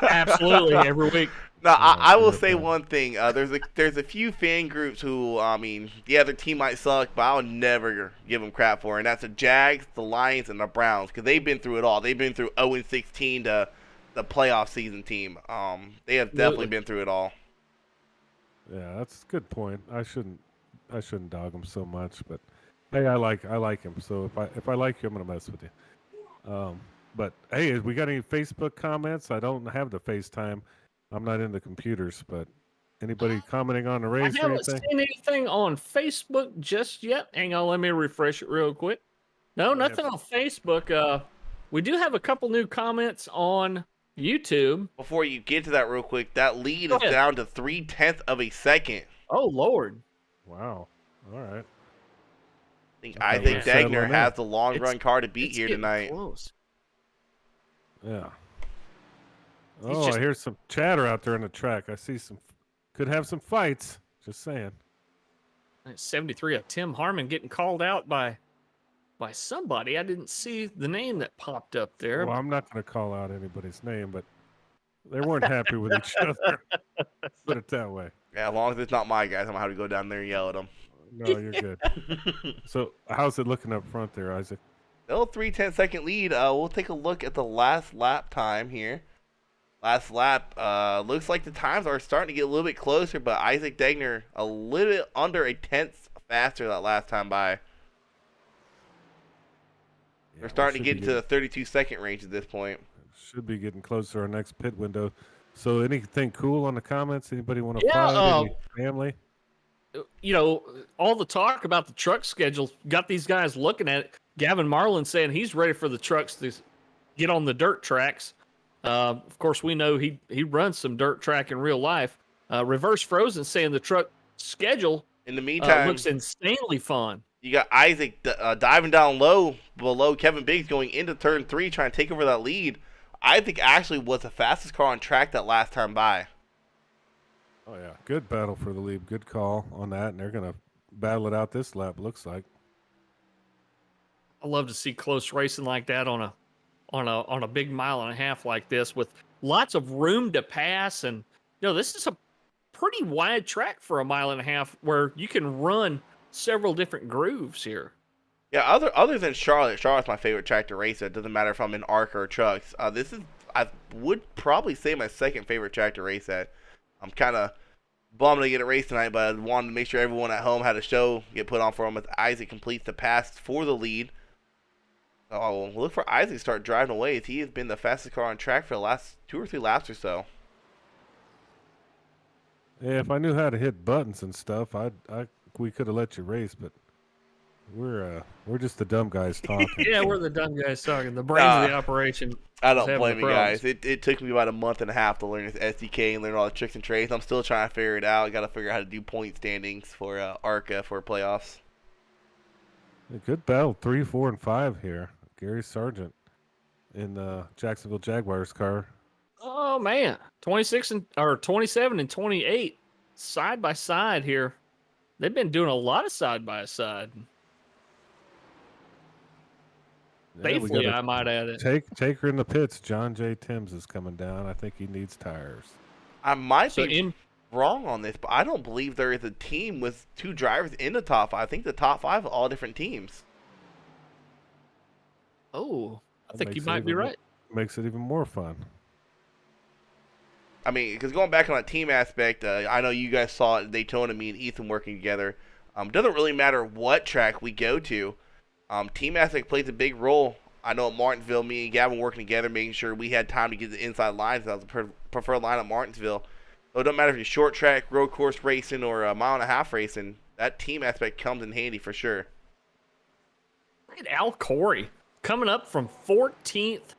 S2: Absolutely, every week.
S1: Now, I will say one thing. There's a few fan groups who, the other team might suck, but I'll never give them crap for it. And that's the Jags, the Lions, and the Browns, because they've been through it all. They've been through 0-16 to the playoff season team. They have definitely been through it all.
S3: Yeah, that's a good point. I shouldn't dog him so much, but hey, I like him. So if I like you, I'm gonna mess with you. But hey, we got any Facebook comments? I don't have the FaceTime. I'm not into computers, but anybody commenting on the race
S2: I
S3: or
S2: haven't
S3: anything?
S2: seen anything on Facebook just yet. Hang on, let me refresh it real quick. No, nothing on Facebook. We do have a couple new comments on YouTube.
S1: Before you get to that real quick, that lead is down to 0.3 of a second.
S2: Oh, Lord.
S3: Wow. All right.
S1: I think Isaac Degner has the long run car to beat here tonight.
S2: Close.
S3: Yeah. I hear some chatter out there in the track. I see could have some fights. Just saying.
S2: 73 of Tim Harmon getting called out by somebody. I didn't see the name that popped up there.
S3: Well, I'm not going to call out anybody's name, but they weren't happy with each other. Put it that way.
S1: Yeah, as long as it's not my guys, I'm going to have to go down there and yell at them.
S3: No, you're good. So how's it looking up front there, Isaac?
S1: Still 3 10-second lead. We'll take a look at the last lap time here. Last lap, looks like the times are starting to get a little bit closer, but Isaac Degner a little bit under a tenth faster that last time by.
S3: Yeah,
S1: We're
S3: we
S1: starting to
S3: should
S1: get
S3: be
S1: into the 32-second range at this point.
S3: Should be getting close to our next pit window. So anything cool on the comments? Anybody want to
S2: Yeah,
S3: fight? Any family?
S2: you know, all the talk about the truck schedule got these guys looking at it. Gavin Marlin saying he's ready for the trucks to get on the dirt tracks. Of course, we know he runs some dirt track in real life. Reverse Frozen saying the truck schedule
S1: In the meantime,
S2: looks insanely fun.
S1: you got Isaac diving down low below Kevin Biggs going into turn 3 trying to take over that lead. Isaac actually was the fastest car on track that last time by.
S3: Oh yeah, good battle for the lead. Good call on that, and they're gonna battle it out this lap. Looks like.
S2: I love to see close racing like that on a big mile and a half like this with lots of room to pass. And this is a pretty wide track for a mile and a half where you can run several different grooves here.
S1: Yeah, other than Charlotte's my favorite track to race at. It doesn't matter if I'm in ARCA or trucks. This is, I would probably say, my second favorite track to race at. I'm kind of bummed to get a race tonight, but I wanted to make sure everyone at home had a show get put on for them as Isaac completes the pass for the lead. Oh, look for Isaac to start driving away as he has been the fastest car on track for the last 2 or 3 laps or so.
S3: Yeah, if I knew how to hit buttons and stuff, we could have let you race, but we're just the dumb guys talking.
S2: Yeah, we're the dumb guys talking. The brains of the operation.
S1: I don't blame you guys. It took me about a month and a half to learn this SDK and learn all the tricks and trades. I'm still trying to figure it out. I got to figure out how to do point standings for ARCA for playoffs.
S3: A good battle, 3, 4, and 5 here. Gary Sargent in the Jacksonville Jaguars car.
S2: Oh man, 27 and 28 side by side here. They've been doing a lot of side by side. Faithfully, I might add it.
S3: Take her in the pits. John J. Timms is coming down. I think he needs tires.
S1: I might be wrong on this, but I don't believe there is a team with 2 drivers in the top 5. I think the top 5 are all different teams.
S2: Oh, I think you might be right.
S3: Makes it even more fun.
S1: I mean, because going back on that team aspect, I know you guys saw it at Daytona, me and Ethan working together. Doesn't really matter what track we go to. Team aspect plays a big role. I know at Martinsville, me and Gavin working together, making sure we had time to get the inside lines. That was the preferred line at Martinsville. So it doesn't matter if you're short track, road course racing, or a mile and a half racing. That team aspect comes in handy for sure.
S2: Look at Al Corey coming up from 14th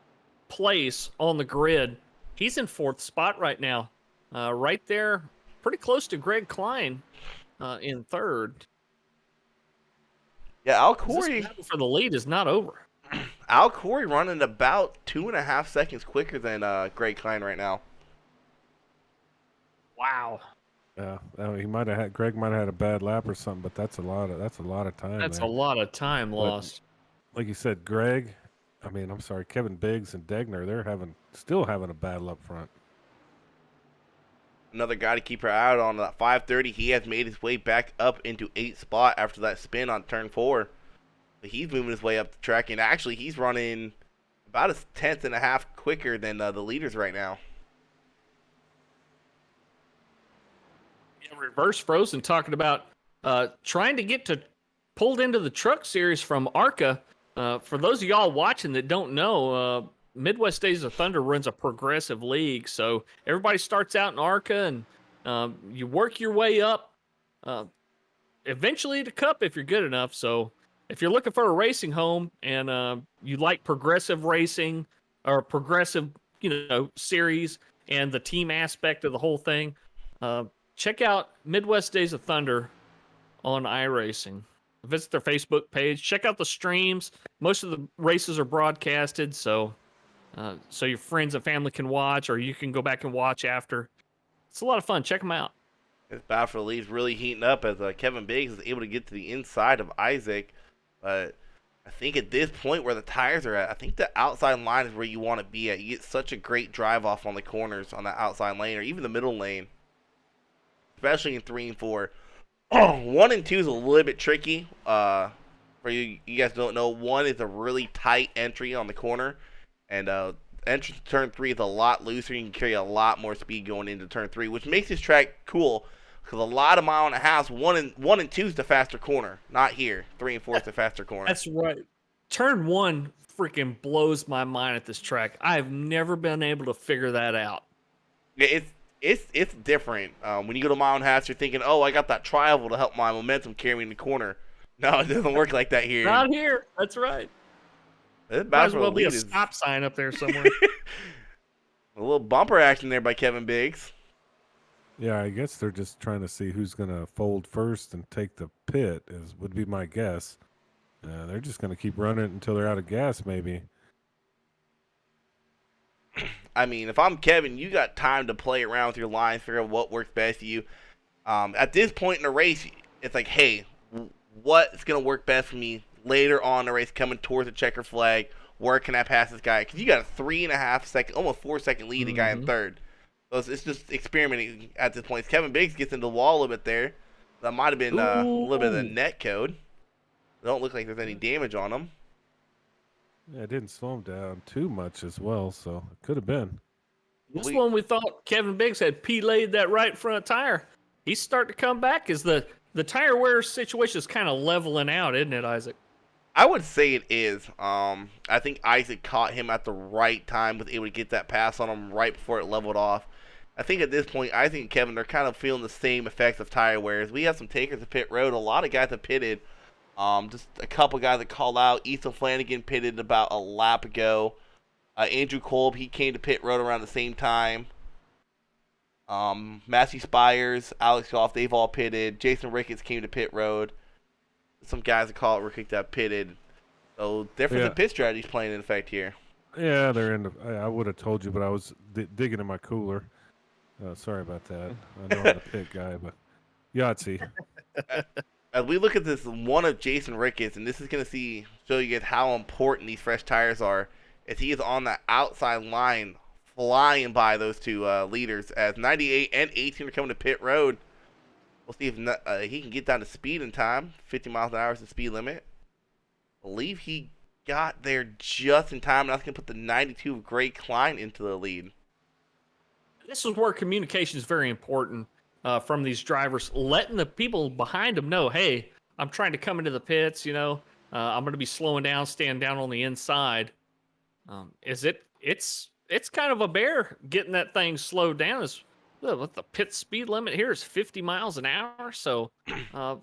S2: place on the grid. He's in 4th spot right now. Right there, pretty close to Greg Klein in 3rd.
S1: Yeah, Al Corey
S2: This battle for the lead is not over.
S1: Al Corey running about 2.5 seconds quicker than Greg Klein right now.
S2: Wow.
S3: Yeah, he might have had Greg might have had a bad lap or something, but that's a lot of time.
S2: That's
S3: there.
S2: a lot of time lost.
S3: Like you said, Kevin Biggs and Degner, they're still having a battle up front.
S1: Another guy to keep her eye out on that 530. He has made his way back up into 8th spot after that spin on turn 4. But he's moving his way up the track, and actually he's running about a 10th and a half quicker than the leaders right now.
S2: Yeah, Reverse Frozen talking about trying to get pulled into the truck series from ARCA. For those of y'all watching that don't know, Midwest Days of Thunder runs a progressive league. So everybody starts out in ARCA, and you work your way up eventually to Cup if you're good enough. So if you're looking for a racing home and you like progressive racing or progressive, series and the team aspect of the whole thing, check out Midwest Days of Thunder on iRacing. Visit their Facebook page. Check out the streams. Most of the races are broadcasted, so your friends and family can watch, or you can go back and watch after. It's a lot of fun. Check them out.
S1: This battle for the lead is really heating up as Kevin Biggs is able to get to the inside of Isaac. But I think at this point where the tires are at, I think the outside line is where you want to be at. You get such a great drive off on the corners on that outside lane or even the middle lane, especially in 3 and 4. 1 and 2 is a little bit tricky. For you guys don't know, 1 is a really tight entry on the corner, and entrance to turn 3 is a lot looser. You can carry a lot more speed going into turn 3, which makes this track cool because a lot of mile and a half, 1 and 2 is the faster corner, not here. 3 and 4 is the faster corner.
S2: That's right. Turn 1 freaking blows my mind at this track. I've never been able to figure that out.
S1: Yeah, it's different. When you go to mile and a half, you're thinking, oh, I got that tri-oval to help my momentum carry me in the corner. No, it doesn't work like that here.
S2: Not here. That's right.
S1: Might
S2: as well be a stop sign up there somewhere.
S1: A little bumper action there by Kevin Biggs.
S3: Yeah, I guess they're just trying to see who's going to fold first and take the pit, would be my guess. They're just going to keep running it until they're out of gas, maybe.
S1: I mean, if I'm Kevin, you got time to play around with your lines, figure out what works best for you. At this point in the race, it's like, hey, what's going to work best for me later on in the race coming towards the checker flag? Where can I pass this guy? Because you got a 3.5 second, almost 4 second lead, the guy in third. So it's just experimenting at this point. Kevin Biggs gets into the wall a little bit there. That might have been a little bit of the net code. It don't look like there's any damage on him.
S3: Yeah, it didn't slow him down too much as well, so it could have been.
S2: This one we thought Kevin Biggs had P-laid that right front tire. He's starting to come back as the tire wear situation is kind of leveling out, isn't it, Isaac?
S1: I would say it is. I think Isaac caught him at the right time, was able to get that pass on him right before it leveled off. I think at this point, Isaac and Kevin are kind of feeling the same effects of tire wears. We have some takers at pit road. A lot of guys have pitted. Just a couple guys that call out. Ethan Flanagan pitted about a lap ago. Andrew Kolb, he came to pit road around the same time. Matthew Spires, Alex Goff, they've all pitted. Jason Ricketts came to pit road. Some guys that call it were kicked out pitted. So difference in pit strategies playing in effect here.
S3: Yeah, they're in. I would have told you, but I was digging in my cooler. Sorry about that. I know I'm the pit guy, but Yahtzee.
S1: As we look at this one of Jason Ricketts, and this is going to show you guys how important these fresh tires are, as he is on the outside line flying by those two leaders, as 98 and 18 are coming to pit road. We'll see if he can get down to speed in time. 50 miles an hour is the speed limit. I believe he got there just in time, and that's going to put the 92 of Greg Klein into the lead.
S2: This is where communication is very important from these drivers, letting the people behind them know, hey, I'm trying to come into the pits, I'm going to be slowing down, staying down on the inside. It's kind of a bear getting that thing slowed down. What the pit speed limit here is 50 miles an hour. So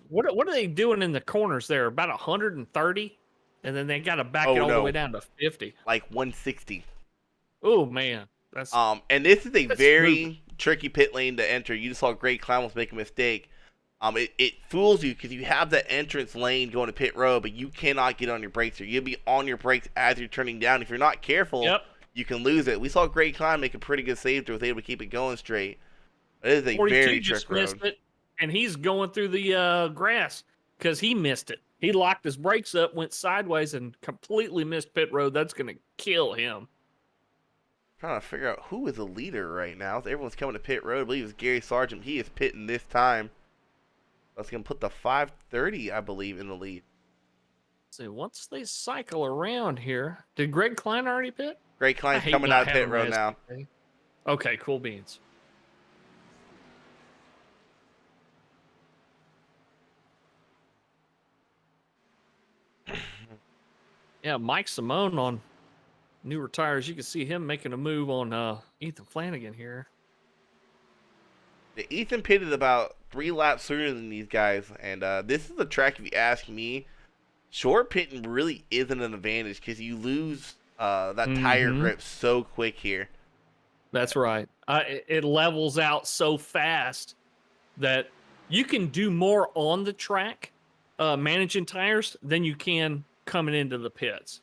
S2: what are they doing in the corners there? About 130? And then they got to back it all the way down to 50.
S1: Like 160.
S2: Oh, man. That's
S1: and this is a very tricky pit lane to enter. You just saw Greg Klein was make a mistake. It fools you because you have that entrance lane going to pit road, but you cannot get on your brakes here. You'll be on your brakes as you're turning down. If you're not careful, you can lose it. We saw Greg Klein make a pretty good save there, was able to keep it going straight. It is a very tricky road.
S2: Missed it, and he's going through the grass because he missed it. He locked his brakes up, went sideways, and completely missed pit road. That's going to kill him.
S1: Trying to figure out who is the leader right now. Everyone's coming to pit road. I believe it's Gary Sargent. He is pitting this time. That's going to put the 530, I believe, in the lead.
S2: See, once they cycle around here, did Greg Klein already pit?
S1: Greg Klein's coming out of pit road now.
S2: Okay, cool beans. Yeah, Mike Simone on newer tires. You can see him making a move on Ethan Flanagan here.
S1: Ethan pitted about 3 laps sooner than these guys, and this is a track, if you ask me, short pitting really isn't an advantage because you lose that tire grip so quick here.
S2: That's right. It levels out so fast that you can do more on the track managing tires than you can coming into the pits,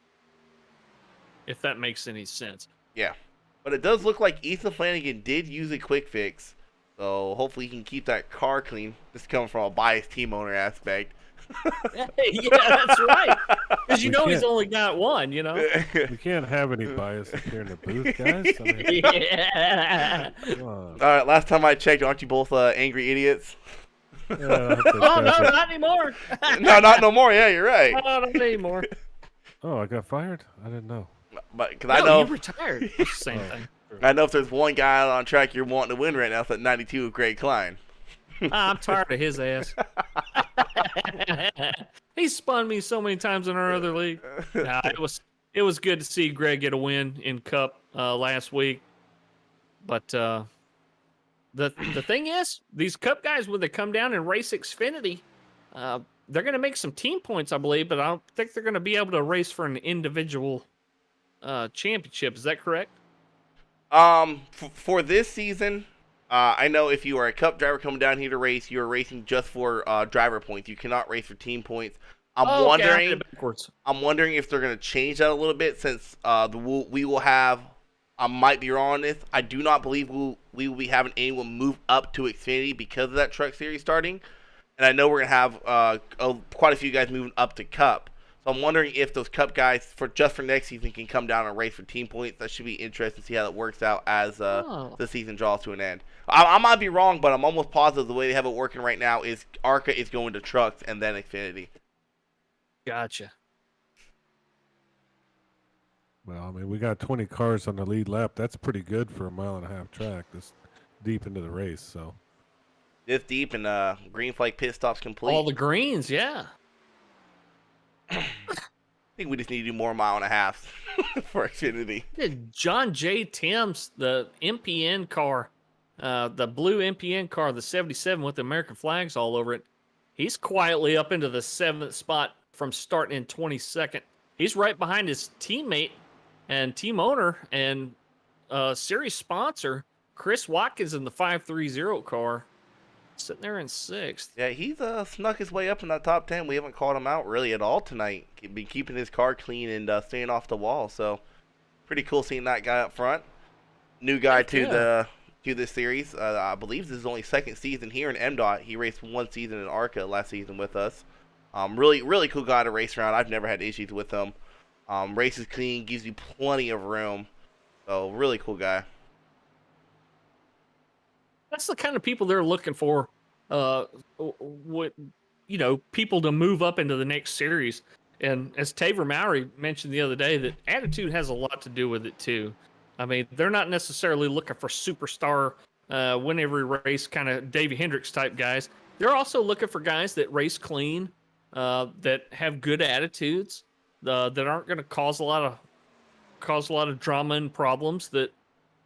S2: if that makes any sense.
S1: Yeah, but it does look like Ethan Flanagan did use a quick fix, so hopefully he can keep that car clean. This is coming from a biased team owner aspect.
S2: Yeah, that's right. Because he's only got one,
S3: We can't have any bias up here in the booth, guys. I mean,
S2: yeah.
S1: All right, last time I checked, aren't you both angry idiots?
S3: I hope those
S2: Oh
S3: guys
S2: no,
S3: are-
S2: not anymore.
S1: No, not no more. Yeah, you're right.
S2: No, not anymore.
S3: Oh, I got fired? I didn't know.
S1: But because
S2: No,
S1: I know,
S2: you retired. It's the same
S3: Oh.
S2: thing.
S1: I know if there's one guy out on track you're wanting to win right now, it's that 92 of Greg Klein.
S2: I'm tired of his ass. He spun me so many times in our other league. Nah, it was good to see Greg get a win in Cup last week. But the thing is, these Cup guys, when they come down and race Xfinity, they're going to make some team points, I believe, but I don't think they're going to be able to race for an individual championship. Is that correct?
S1: For this season, I know if you are a Cup driver coming down here to race, you are racing just for driver points. You cannot race for team points. I'm
S2: Okay, I
S1: wondering.
S2: did it backwards.
S1: I'm wondering if they're going to change that a little bit since we will have. I might be wrong on this. I do not believe we will be having anyone move up to Xfinity because of that Truck Series starting, and I know we're going to have quite a few guys moving up to Cup. So I'm wondering if those Cup guys for next season can come down and race for team points. That should be interesting to see how that works out as the season draws to an end. I might be wrong, but I'm almost positive the way they have it working right now is ARCA is going to trucks and then Xfinity.
S2: Gotcha.
S3: Well, I mean, we got 20 cars on the lead lap. That's pretty good for a 1.5 mile track this deep into the race. So
S1: This deep and green flag pit stops complete.
S2: All the greens, yeah.
S1: I think we just need to do more 1.5 miles for Xfinity.
S2: John J. Timms, the MPN car, the blue MPN car, the 77 with the American flags all over it. He's quietly up into the 7th spot from starting in 22nd. He's right behind his teammate and team owner and series sponsor, Chris Watkins, in the 530 car, sitting there in 6th.
S1: Yeah, he's snuck his way up in that top 10. We haven't called him out really at all tonight. He's been keeping his car clean and staying off the wall. So pretty cool seeing that guy up front. New guy to this series. I believe this is only second season here in Mdot. He raced one season in ARCA last season with us. Really cool guy to race around. I've never had issues with him. Races clean, gives you plenty of room. So really cool guy.
S2: That's the kind of people they're looking for. People to move up into the next series. And as Taver Mowry mentioned the other day, that attitude has a lot to do with it too. I mean, they're not necessarily looking for superstar, win every race kind of Davey Hendricks type guys. They're also looking for guys that race clean, that have good attitudes, that aren't going to cause a lot of drama and problems that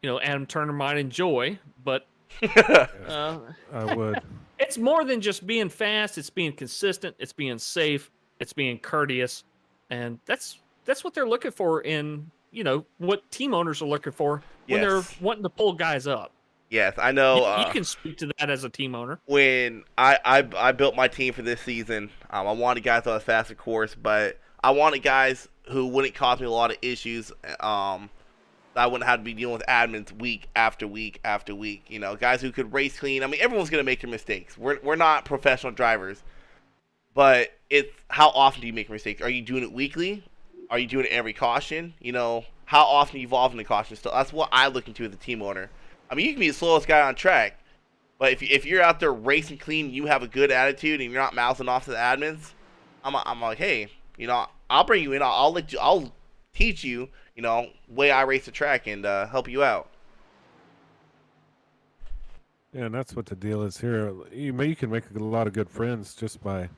S2: Adam Turner might enjoy. But
S3: I would.
S2: it's more than just being fast. It's being consistent. It's being safe. It's being courteous, and that's what they're looking for in what team owners are looking for when they're wanting to pull guys up.
S1: Yes, I know.
S2: You can speak to that as a team owner.
S1: When I built my team for this season, I wanted guys on a faster course, but I wanted guys who wouldn't cause me a lot of issues. I wouldn't have to be dealing with admins week after week after week. Guys who could race clean. I mean, everyone's gonna make their mistakes. We're not professional drivers, but it's how often do you make mistakes? Are you doing it weekly? Are you doing it every caution? How often are you evolving the caution stuff? That's what I look into as a team owner. I mean, you can be the slowest guy on track, but if you're out there racing clean, you have a good attitude, and you're not mouthing off to the admins, I'm like, hey, I'll bring you in. I'll teach you, way I race the track and help you out.
S3: Yeah, and that's what the deal is here. You can make a lot of good friends just by,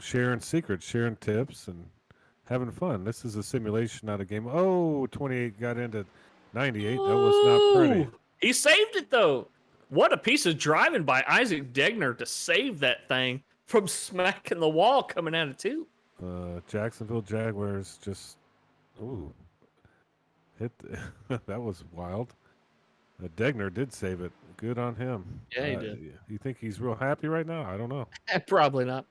S3: sharing secrets, sharing tips, and having fun. This is a simulation, not a game. Oh, 28 got into 98. That was not pretty.
S2: Ooh, he saved it, though. What a piece of driving by Isaac Degner to save that thing from smacking the wall coming out of two.
S3: Jacksonville Jaguars just, hit. That was wild. Degner did save it. Good on him.
S2: Yeah, he did.
S3: You think he's real happy right now? I don't know.
S2: Probably not.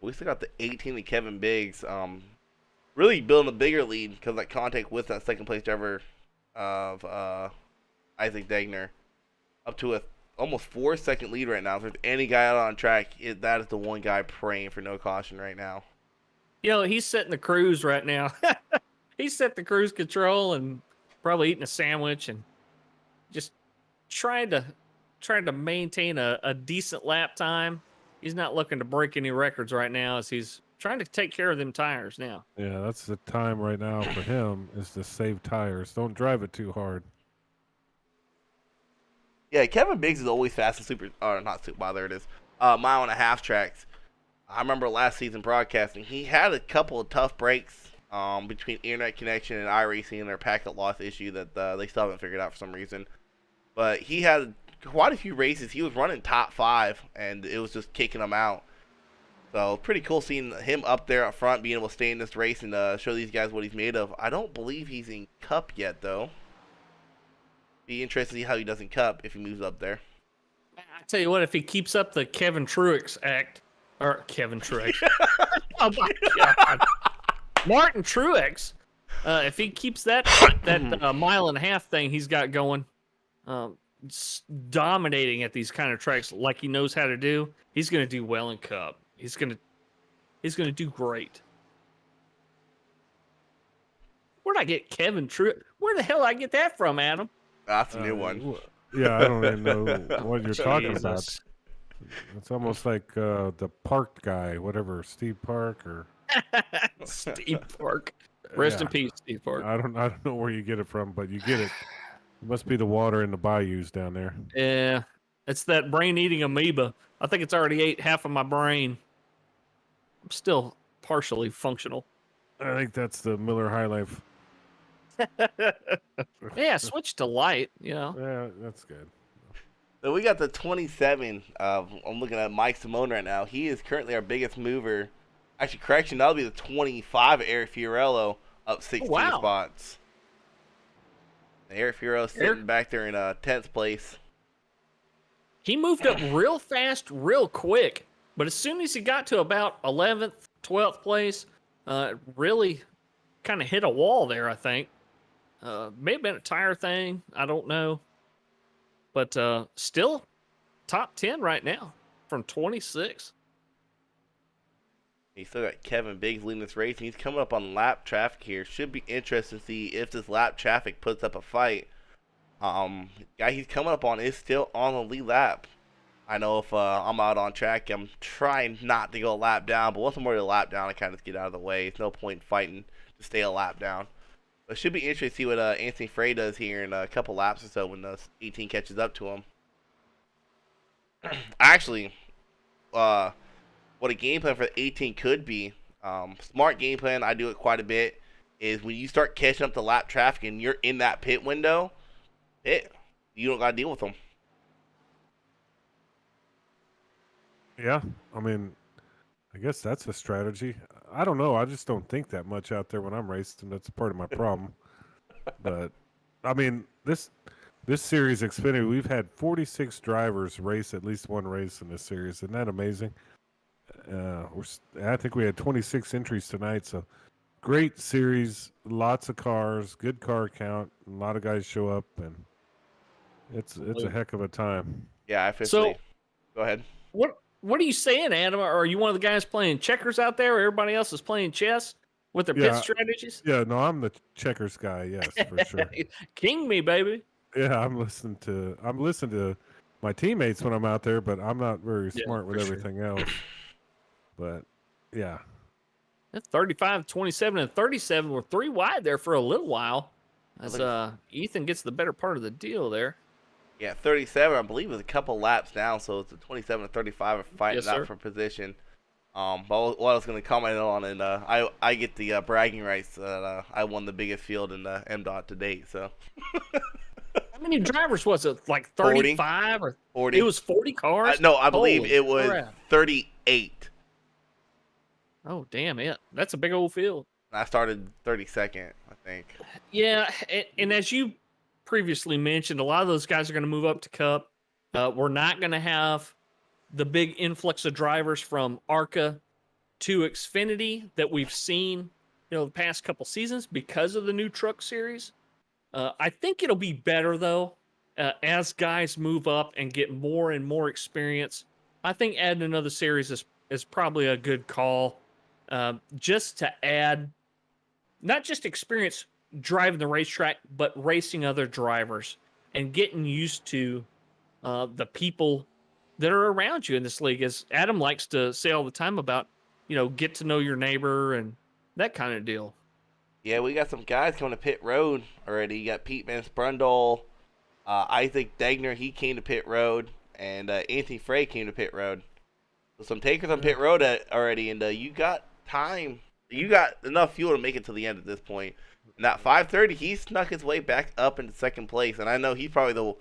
S1: We still got the 18 of Kevin Biggs. Really building a bigger lead because that contact with that second place driver of Isaac Degner up to a almost 4-second lead right now. If there's any guy out on track, that is the one guy praying for no caution right now.
S2: He's setting the cruise right now. He's set the cruise control and probably eating a sandwich and just trying to maintain a decent lap time. He's not looking to break any records right now as he's trying to take care of them tires now.
S3: Yeah, that's the time right now for him is to save tires. Don't drive it too hard.
S1: Yeah, Kevin Biggs is always fast and super, or not super, well, there it is, mile and a half tracks. I remember last season broadcasting, he had a couple of tough breaks between internet connection and iRacing and their packet loss issue that they still haven't figured out for some reason. But he had quite a few races. He was running top 5, and it was just kicking him out. So pretty cool seeing him up there up front, being able to stay in this race and show these guys what he's made of. I don't believe he's in Cup yet, though. Be interested to see how he does in Cup if he moves up there.
S2: I tell you what, if he keeps up the Kevin Truex act, or Kevin Truex, oh my God, Martin Truex, if he keeps that mile and a half thing he's got going, dominating at these kind of tracks like he knows how to do, he's going to do well in Cup. He's going to do great. Where'd I get Kevin Truex? Where the hell did I get that from, Adam?
S1: That's a new one.
S3: Yeah, I don't even know what you're talking about. It's almost like the Park guy, whatever, Steve Park or
S2: Steve Park. Rest in peace, Steve Park.
S3: I don't know where you get it from, but you get it. It must be the water in the bayous down there.
S2: Yeah, it's that brain-eating amoeba. I think it's already ate half of my brain. I'm still partially functional.
S3: I think that's the Miller High Life.
S2: Yeah, switch to light, you know.
S3: Yeah, that's good.
S1: So we got the 27. I'm looking at Mike Simone right now. He is currently our biggest mover. Actually, correction, that'll be the 25 Eric Fiorello, up 16 spots. Eric Fiorello sitting back there in 10th place.
S2: He moved up real fast, real quick. But as soon as he got to about 11th, 12th place, really kind of hit a wall there, I think. May have been a tire thing. I don't know. But still top 10 right now from 26.
S1: You still got Kevin Biggs leading this race, and he's coming up on lap traffic here. Should be interesting to see if this lap traffic puts up a fight. Guy he's coming up on is still on the lead lap. I know if I'm out on track, I'm trying not to go a lap down, but once I'm already a lap down, I kind of get out of the way. It's no point in fighting to stay a lap down. But it should be interesting to see what Anthony Frey does here in a couple laps or so when the 18 catches up to him. Actually, what a game plan for the 18 could be, smart game plan, I do it quite a bit, is when you start catching up to lap traffic and you're in that pit window, you don't got to deal with them.
S3: Yeah, I mean, I guess that's a strategy. I don't know. I just don't think that much out there when I'm racing. That's part of my problem. But, I mean, this series, Xfinity, we've had 46 drivers race at least one race in this series. Isn't that amazing? I think we had 26 entries tonight, so great series, lots of cars, good car count, a lot of guys show up, and it's a heck of a time.
S1: Yeah, I officially. Go ahead.
S2: What are you saying, Adam? Are you one of the guys playing checkers out there, or everybody else is playing chess with their pit strategies?
S3: Yeah, no, I'm the checkers guy. Yes, for sure.
S2: King me, baby.
S3: Yeah, I'm listening to my teammates when I'm out there, but I'm not very smart with everything else. But yeah,
S2: 35, 27, and 37 were 3 wide there for a little while. As Ethan gets the better part of the deal there.
S1: Yeah, 37, I believe, is a couple laps down, so it's a 27 and 35 are fighting out for position. But what I was going to comment on, and I get the bragging rights that I won the biggest field in the Mdot to date. So,
S2: how many drivers was it? Like 35 or
S1: 40?
S2: It was 40 cars.
S1: No, I believe it was 38.
S2: Oh damn it! That's a big old field.
S1: I started 32nd, I think.
S2: Yeah, and as you previously mentioned, a lot of those guys are going to move up to Cup. We're not going to have the big influx of drivers from ARCA to Xfinity that we've seen, the past couple seasons because of the new truck series. I think it'll be better though, as guys move up and get more and more experience. I think adding another series is probably a good call, just to add not just experience driving the racetrack, but racing other drivers. and getting used to the people that are around you in this league. As Adam likes to say all the time about, get to know your neighbor and that kind of deal.
S1: Yeah, we got some guys coming to pit road already. You got Pete Van Sprundle, Isaac Degner, he came to pit road, and Anthony Frey came to pit road. So some takers on pit road already, and you got time. You got enough fuel to make it to the end at this point. And that 5:30, he snuck his way back up into second place, and I know he's probably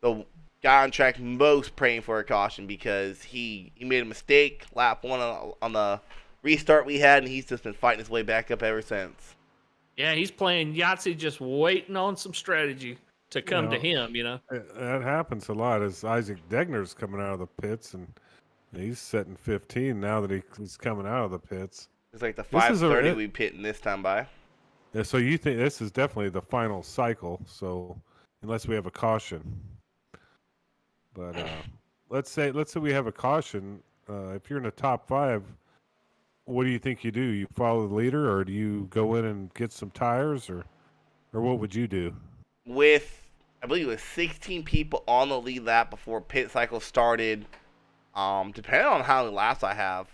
S1: the guy on track most praying for a caution because he made a mistake lap one on the restart we had, and he's just been fighting his way back up ever since.
S2: Yeah, he's playing Yahtzee, just waiting on some strategy to come to him,
S3: That happens a lot as Isaac Degner's coming out of the pits, and he's setting 15 now that he's coming out of the pits.
S1: It's like the 5:30 we pitting this time by.
S3: Yeah, so you think this is definitely the final cycle, so unless we have a caution. But let's say we have a caution. If you're in the top 5, what do you think you do? You follow the leader, or do you go in and get some tires, or what would you do?
S1: With, I believe it was 16 people on the lead lap before pit cycle started, depending on how many laps I have,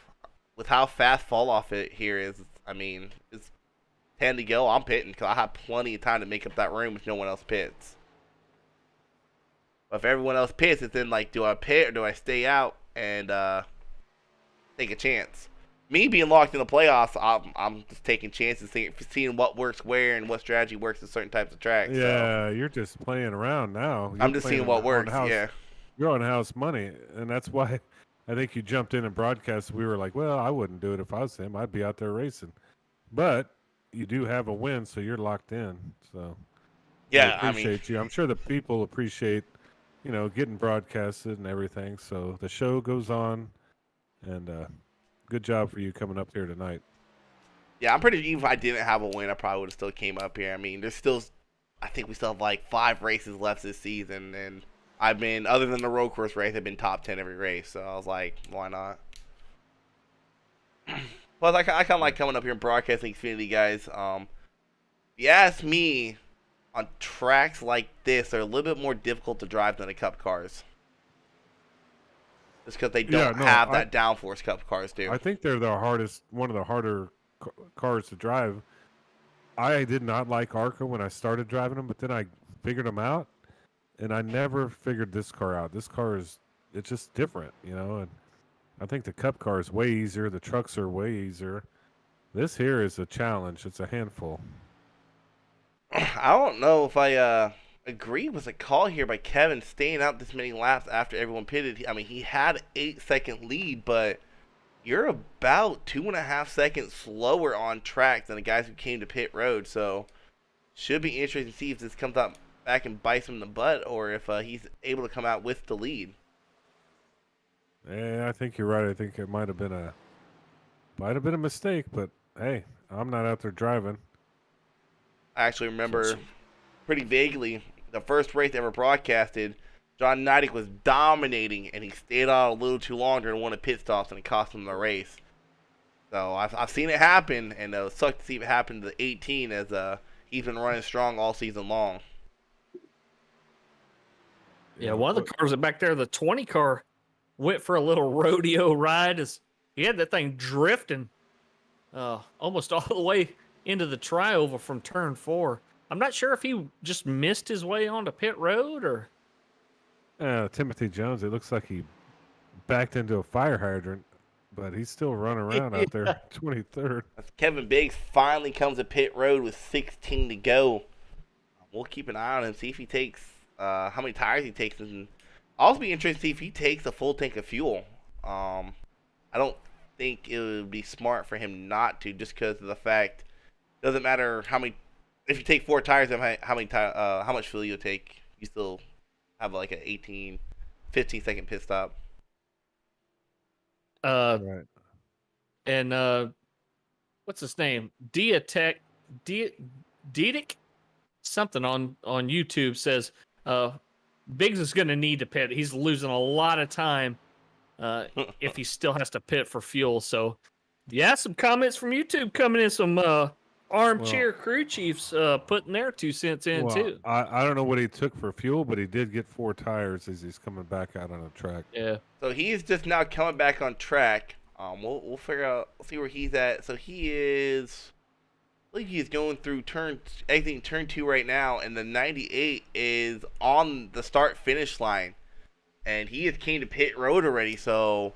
S1: with how fast fall off it here is, I mean, it's 10 to go. I'm pitting because I have plenty of time to make up that room if no one else pits. But if everyone else pits, it's then like, do I pit or do I stay out and take a chance? Me being locked in the playoffs, I'm just taking chances, seeing what works where and what strategy works in certain types of tracks.
S3: Yeah,
S1: so.
S3: You're just playing around now.
S1: I'm just seeing what works, yeah.
S3: You're on house money, and that's why I think you jumped in and broadcast. We were like, well, I wouldn't do it if I was him. I'd be out there racing. But you do have a win, so you're locked in. So
S1: yeah,
S3: I appreciate you. I'm sure the people appreciate, getting broadcasted and everything. So the show goes on, and good job for you coming up here tonight.
S1: Yeah, I'm pretty. Even if I didn't have a win, I probably would have still came up here. I mean, I think we still have like 5 races left this season, and I've been, other than the road course race, I've been top 10 every race. So I was like, why not? Plus, I kind of like coming up here and broadcasting Xfinity, guys. If you ask me, on tracks like this, they're a little bit more difficult to drive than the Cup cars. Just because they don't have that downforce Cup cars do.
S3: I think they're one of the harder cars to drive. I did not like ARCA when I started driving them, but then I figured them out, and I never figured this car out. This car it's just different, and I think the Cup car is way easier. The trucks are way easier. This here is a challenge. It's a handful.
S1: I don't know if I agree with the call here by Kevin staying out this many laps after everyone pitted. I mean, he had an 8-second lead, but you're about 2.5 seconds slower on track than the guys who came to pit road. So, should be interesting to see if this comes out back and bites him in the butt, or if he's able to come out with the lead.
S3: Yeah, I think you're right. I think it might have been a mistake, but hey, I'm not out there driving.
S1: I actually remember pretty vaguely the first race ever broadcasted. John Nidek was dominating, and he stayed on a little too long during one of the pit stops, and it cost him the race. So I've seen it happen, and it sucked to see it happen to the 18 as he's been running strong all season long.
S2: Yeah, one of the cars back there, the 20 car, went for a little rodeo ride. As he had that thing drifting almost all the way into the trioval from turn 4. I'm not sure if he just missed his way onto pit road or.
S3: Timothy Jones, it looks like he backed into a fire hydrant, but he's still running around out there, 23rd.
S1: Kevin Biggs finally comes to pit road with 16 to go. We'll keep an eye on him, see if he takes how many tires he takes, and also be interested to see if he takes a full tank of fuel. I don't think it would be smart for him not to, just because of the fact it doesn't matter how many. If you take 4 tires, how much fuel you take, you still have like an 15 second pit stop.
S3: Right.
S2: And what's his name? Diatek something on YouTube says Biggs is going to need to pit. He's losing a lot of time if he still has to pit for fuel. So, yeah, some comments from YouTube coming in, some armchair crew chiefs putting their 2 cents in
S3: Well,
S2: too.
S3: I don't know what he took for fuel, but he did get 4 tires as he's coming back out on the track.
S2: Yeah.
S1: So he's just now coming back on track. We'll figure out, see where he's at. So he is, I believe he's going through turn 2 right now, and the 98 is on the start finish line, and he has came to pit road already. So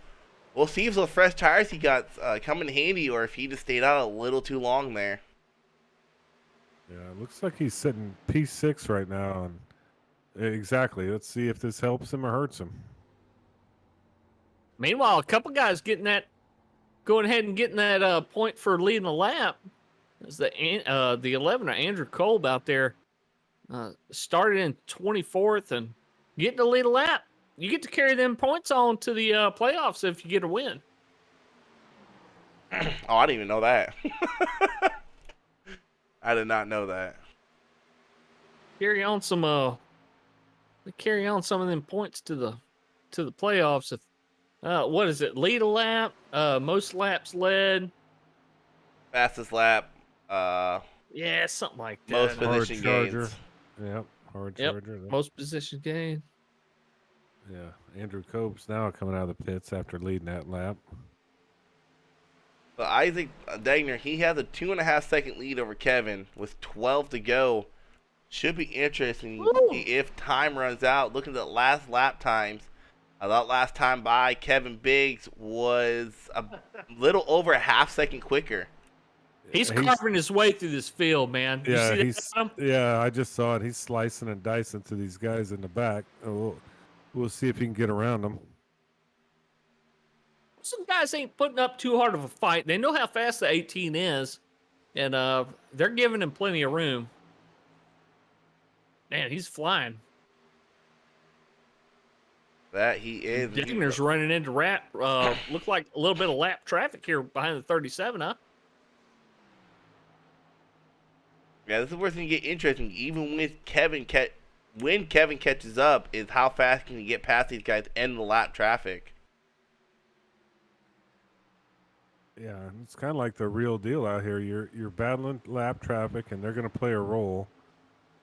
S1: we'll see if those fresh tires he got come in handy, or if he just stayed out a little too long there.
S3: Yeah, it looks like he's sitting P6 right now. And exactly. Let's see if this helps him or hurts him.
S2: Meanwhile, a couple guys going ahead and getting that point for leading the lap. Is the 11er Andrew Kolb out there started in 24th and getting to lead a lap. You get to carry them points on to the playoffs if you get a win.
S1: Oh, I didn't even know that. I did not know that.
S2: Carry on some of them points to the playoffs. If what is it? Lead a lap, most laps led,
S1: Fastest lap,
S2: yeah, something like that.
S1: most position
S3: charger.
S1: gains.
S3: Yep, hard
S2: Yep.
S3: charger.
S2: Most position gain.
S3: Yeah, Andrew Cope's now coming out of the pits after leading that lap.
S1: But Isaac Degner, he has a 2.5 second lead over Kevin with 12 to go. Should be interesting
S2: Woo!
S1: if time runs out. Looking at the last lap times, that last time by Kevin Biggs was a little over a half second quicker.
S2: He's carving his way through this field, man. You
S3: Yeah,
S2: see that, Adam?
S3: yeah. I just saw it. He's slicing and dicing to these guys in the back. We'll see if he can get around them.
S2: Some guys ain't putting up too hard of a fight. They know how fast the 18 is, and they're giving him plenty of room. Man, he's flying.
S1: That he is.
S2: Digner's running into look like a little bit of lap traffic here behind the 37, huh?
S1: Yeah, this is where it's going to get interesting. Even with when Kevin catches up, is how fast can he get past these guys and the lap traffic.
S3: Yeah, it's kind of like the real deal out here. You're battling lap traffic, and they're going to play a role.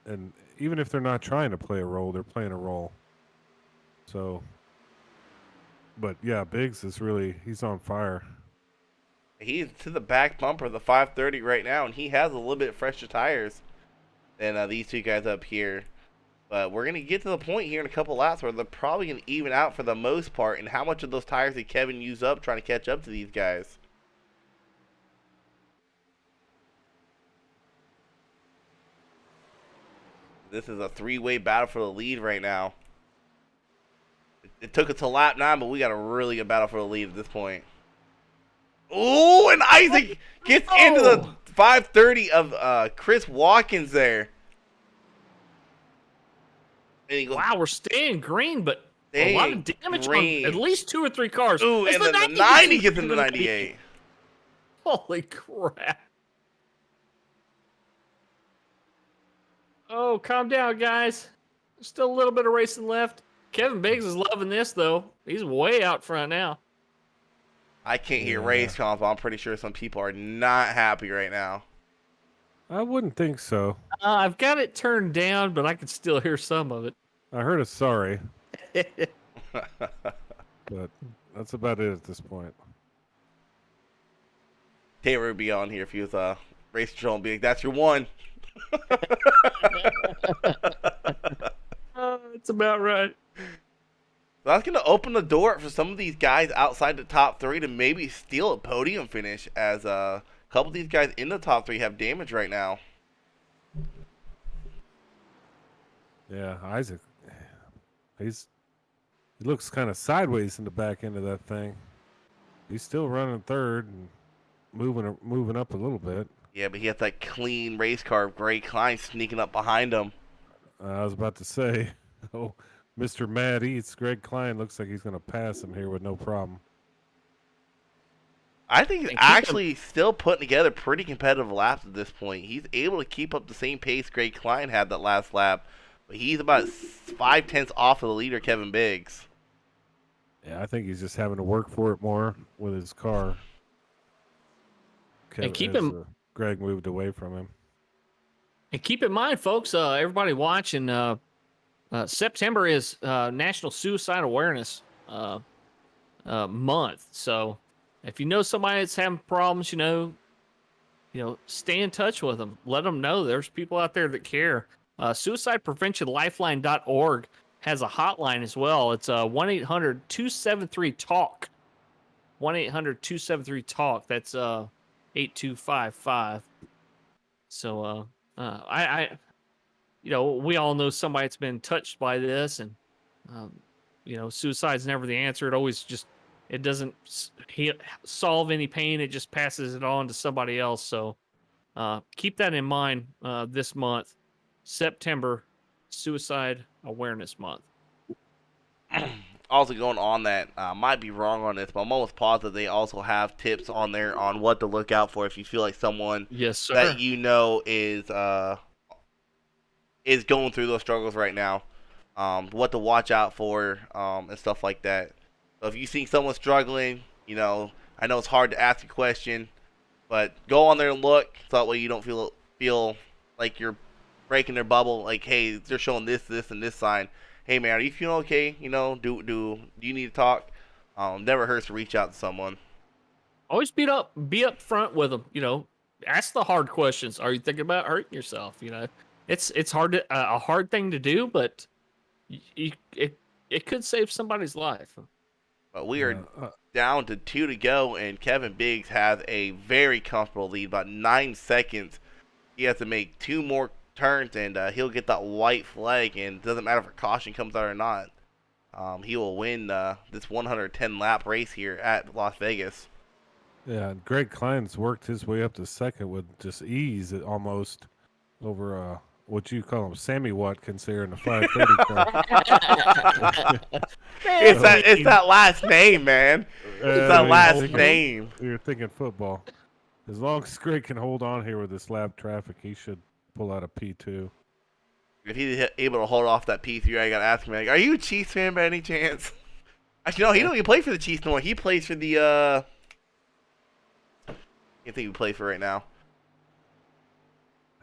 S3: And even if they're not trying to play a role, they're playing a role. So, but yeah, Biggs is he's on fire.
S1: He's to the back bumper of the 530 right now, and he has a little bit fresher tires than these two guys up here. But we're going to get to the point here in a couple laps where they're probably going to even out for the most part. And how much of those tires did Kevin use up trying to catch up to these guys? This is a three-way battle for the lead right now. It took us to lap 9, but we got a really good battle for the lead at this point. Ooh, and Isaac gets into the 530 of Chris Watkins there. And he goes,
S2: Wow, we're staying green, but a lot of damage
S1: green.
S2: on at least 2 or 3 cars.
S1: Ooh,
S2: It's
S1: and then the 90 gets into the 98.
S2: Holy crap. Oh, calm down, guys. There's still a little bit of racing left. Kevin Biggs is loving this, though. He's way out front now.
S1: I can't hear race comp. I'm pretty sure some people are not happy right now.
S3: I wouldn't think so.
S2: I've got it turned down, but I can still hear some of it.
S3: I heard a sorry. But that's about it at this point.
S1: Taylor would be on here if he was race control and be like, that's your one.
S2: That's about right.
S1: So that's going to open the door for some of these guys outside the top 3 to maybe steal a podium finish, as a couple of these guys in the top 3 have damage right now.
S3: Yeah, Isaac. He looks kind of sideways in the back end of that thing. He's still running third and moving up a little bit.
S1: Yeah, but he has that clean race car of Greg Klein sneaking up behind him.
S3: I was about to say, oh, Mr. Mad Eats, Greg Klein looks like he's going to pass him here with no problem.
S1: I think he's actually still putting together pretty competitive laps at this point. He's able to keep up the same pace Greg Klein had that last lap, but he's about 5/10 off of the leader, Kevin Biggs.
S3: Yeah, I think he's just having to work for it more with his car.
S2: And keep him
S3: Greg moved away from him.
S2: And keep in mind, folks, everybody watching, September is National Suicide Awareness month. So if you know somebody that's having problems, stay in touch with them. Let them know there's people out there that care. SuicidePreventionLifeline.org has a hotline as well. It's 1-800-273-TALK. 1-800-273-TALK. That's 8255. So we all know somebody that's been touched by this, and suicide's never the answer. It doesn't solve any pain. It just passes it on to somebody else. So keep that in mind this month, September, Suicide Awareness Month.
S1: Also going on that, might be wrong on this, but I'm almost positive they also have tips on there on what to look out for if you feel like someone
S2: Yes, sir.
S1: that is going through those struggles right now, what to watch out for, and stuff like that. So if you see someone struggling, I know it's hard to ask a question, but go on there and look, so that way you don't feel like you're breaking their bubble. Like, hey, they're showing this, and this sign. Hey man, are you feeling okay? Do you need to talk? Never hurts to reach out to someone.
S2: Always be up front with them. Ask the hard questions. Are you thinking about hurting yourself? It's hard a hard thing to do, but it could save somebody's life.
S1: But we are down to 2 to go, and Kevin Biggs has a very comfortable lead, about 9 seconds. He has to make 2 more turns, and he'll get that white flag, and it doesn't matter if a caution comes out or not. He will win this 110 lap race here at Las Vegas.
S3: Yeah, Greg Klein's worked his way up to second with just ease, almost over what you call him, Sammy Watkins here in the 530 car.
S1: It's that last name, man. It's that last name.
S3: You're thinking football. As long as Greg can hold on here with this lap traffic, he should pull out a P2.
S1: If he's able to hold off that P3, I gotta ask him, like, are you a Chiefs fan by any chance? Actually, no, he don't even play for the Chiefs no more. He plays for the I can't think who he plays for right now.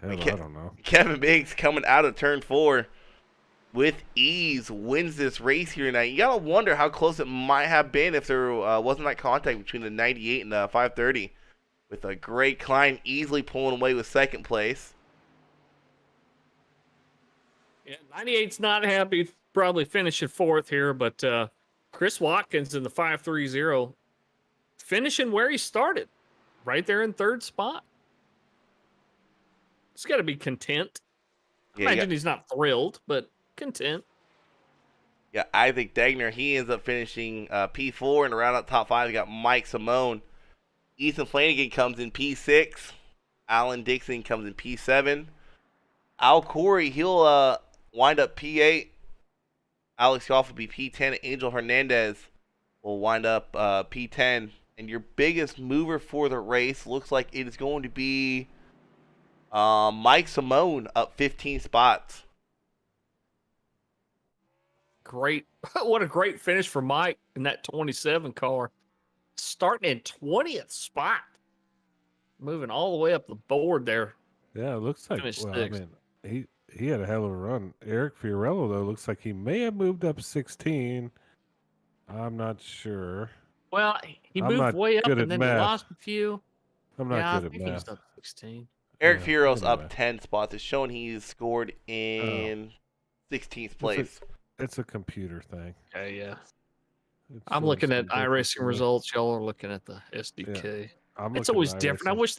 S3: Hell, I don't know.
S1: Kevin Biggs coming out of turn 4 with ease wins this race here tonight. You gotta wonder how close it might have been if there wasn't that contact between the 98 and the 530. With a great Klein easily pulling away with second place.
S2: Yeah, 98's not happy, probably finishing 4th here, but Chris Watkins in the 530 finishing where he started, right there in 3rd spot. He's got to be content.
S1: Yeah,
S2: Imagine he's not thrilled, but content.
S1: Yeah, Isaac Degner, he ends up finishing P4, and around that top 5, you got Mike Simone. Ethan Flanagan comes in P6. Alan Dixon comes in P7. Al Corey, he'll wind up P8. Alex Goff will be P10. Angel Hernandez will wind up P10. And your biggest mover for the race looks like it is going to be Mike Simone up 15 spots.
S2: Great. What a great finish for Mike in that 27 car. Starting in 20th spot. Moving all the way up the board there.
S3: Yeah, it looks like, he had a hell of a run. Eric Fiorello, though, looks like he may have moved up 16. I'm not sure.
S2: Well, he moved way up and then he lost a few.
S3: I'm not good at
S2: math. He was up 16.
S1: Eric Fierro's up 10 spots. It's showing he's scored in 16th place.
S3: It's a computer thing.
S2: Okay, yeah. I'm looking at iRacing results. Y'all are looking at the SDK.
S3: Yeah,
S2: it's always different. I wish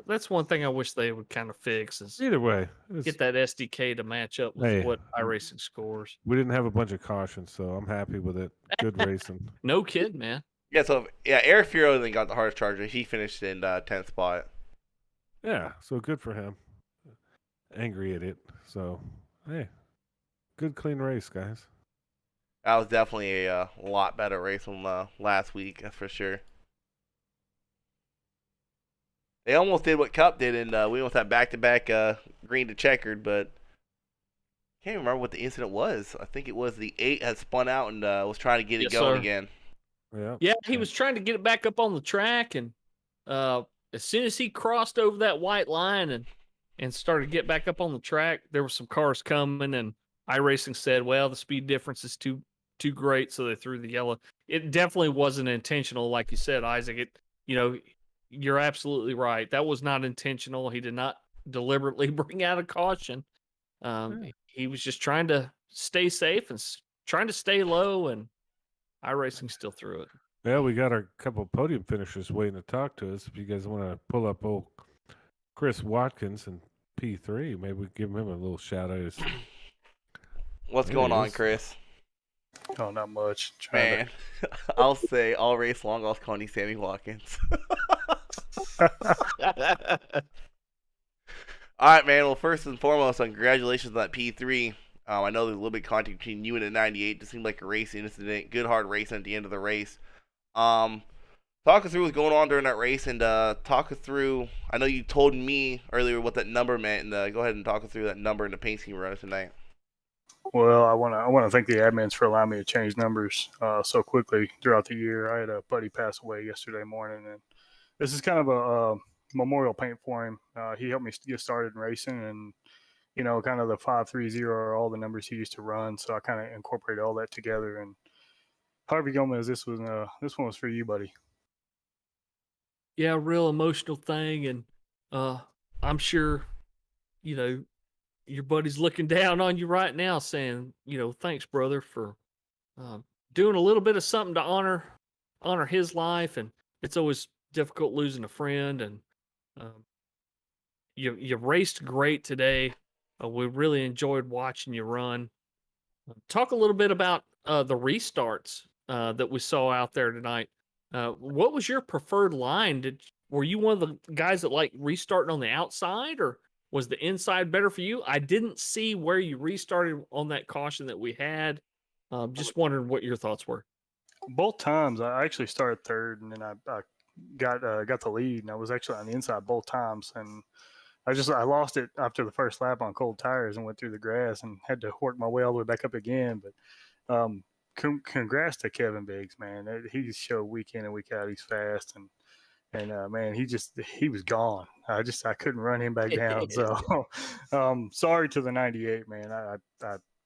S2: that's one thing I wish they would kind of fix is
S3: either way,
S2: get that SDK to match up with what iRacing scores.
S3: We didn't have a bunch of cautions, so I'm happy with it. Good racing.
S2: No kidding, man.
S1: Yeah, Eric Fierro then got the hardest charger. He finished in 10th spot.
S3: Yeah, so good for him. Angry at it. So, hey, good clean race, guys.
S1: That was definitely a lot better race than last week, that's for sure. They almost did what Cup did, and we almost had back-to-back green to checkered, but I can't remember what the incident was. I think it was the 8 had spun out and was trying to get it going again.
S2: Yeah, he was trying to get it back up on the track, and as soon as he crossed over that white line and started to get back up on the track, there were some cars coming, and iRacing said, "Well, the speed difference is too great," so they threw the yellow. It definitely wasn't intentional, like you said, Isaac. You're absolutely right. That was not intentional. He did not deliberately bring out a caution. He was just trying to stay safe and trying to stay low, and iRacing still threw it.
S3: Yeah, we got our couple podium finishers waiting to talk to us. If you guys want to pull up old Chris Watkins and P3, maybe we give him a little shout out.
S1: What's going on, Chris?
S4: Oh, not much.
S1: Man, I'll say all race long, I was calling you Sammy Watkins. All right, man. Well, first and foremost, congratulations on that P3. I know there's a little bit of contact between you and the 98. It seemed like a racing incident. Good, hard racing at the end of the race. Talk us through what's going on during that race, and talk us through. I know you told me earlier what that number meant, and go ahead and talk us through that number and the paint scheme runner tonight.
S4: Well, I want to thank the admins for allowing me to change numbers so quickly throughout the year. I had a buddy pass away yesterday morning, and this is kind of a memorial paint for him. He helped me get started in racing, and kind of the 530 are all the numbers he used to run. So I kind of incorporated all that together. And Harvey Gomez, this one was for you, buddy.
S2: Yeah, real emotional thing, and I'm sure your buddy's looking down on you right now, saying, thanks, brother, for doing a little bit of something to honor his life. And it's always difficult losing a friend. And you raced great today. We really enjoyed watching you run. Talk a little bit about the restarts that we saw out there tonight. What was your preferred line? Were you one of the guys that like restarting on the outside, or was the inside better for you? I didn't see where you restarted on that caution that we had. Just wondering what your thoughts were.
S4: Both times, I actually started third, and then I got the lead, and I was actually on the inside both times. And I lost it after the first lap on cold tires and went through the grass and had to work my way all the way back up again. But congrats to Kevin Biggs, man. He showed week in and week out he's fast, and man, he was gone. I couldn't run him back down. So sorry to the 98, man. I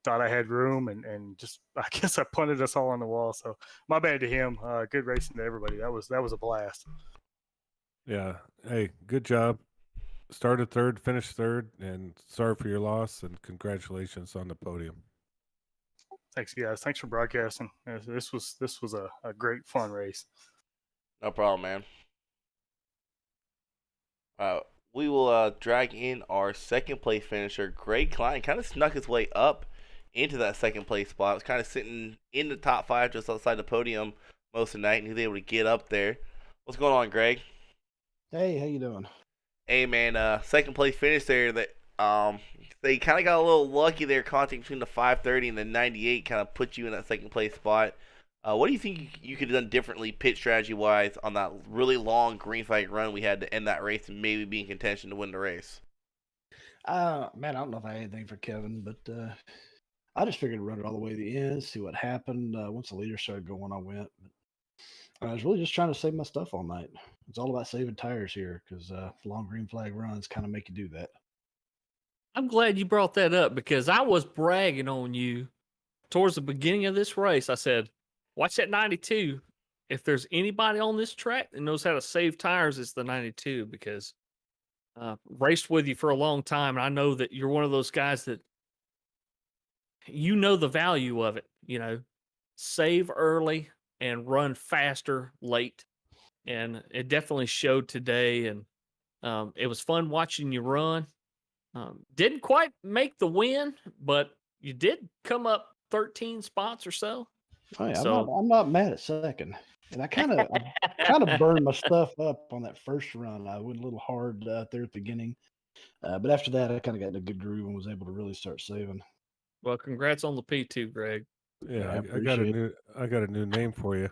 S4: thought I had room, and just I guess I punted us all on the wall. So my bad to him. Good racing to everybody. That was a blast.
S3: Yeah. Hey, good job. Started third, finished third, and sorry for your loss, and congratulations on the podium.
S4: Thanks, guys. Thanks for broadcasting. This was a great fun race.
S1: No problem, man. We will drag in our second place finisher, Greg Klein. Kind of snuck his way up into that second place spot. Was kind of sitting in the top 5 just outside the podium most of the night, and he was able to get up there. What's going on, Greg?
S5: Hey, how you doing?
S1: Hey, man. Second place finish there. That they kind of got a little lucky there. Contact between the 530 and the 98 kind of put you in that second place spot. What do you think you could have done differently pit strategy wise on that really long green flag run we had to end that race and maybe be in contention to win the race?
S5: Man, I don't know if I had anything for Kevin, but I just figured to run it all the way to the end, see what happened. Once the leader started going, I went. But I was really just trying to save my stuff all night. It's all about saving tires here, because long green flag runs kind of make you do that.
S2: I'm glad you brought that up, because I was bragging on you towards the beginning of this race. I said, watch that 92. If there's anybody on this track that knows how to save tires, it's the 92, because raced with you for a long time. And I know that you're one of those guys that the value of it, save early and run faster late. And it definitely showed today. And it was fun watching you run. Didn't quite make the win, but you did come up 13 spots or so.
S5: Oh, yeah, I'm not mad at second. And I kind of burned my stuff up on that first run. I went a little hard out there at the beginning. But after that, I kind of got in a good groove and was able to really start saving.
S2: Well, congrats on the P2, Greg.
S3: Yeah, I got a new name for you.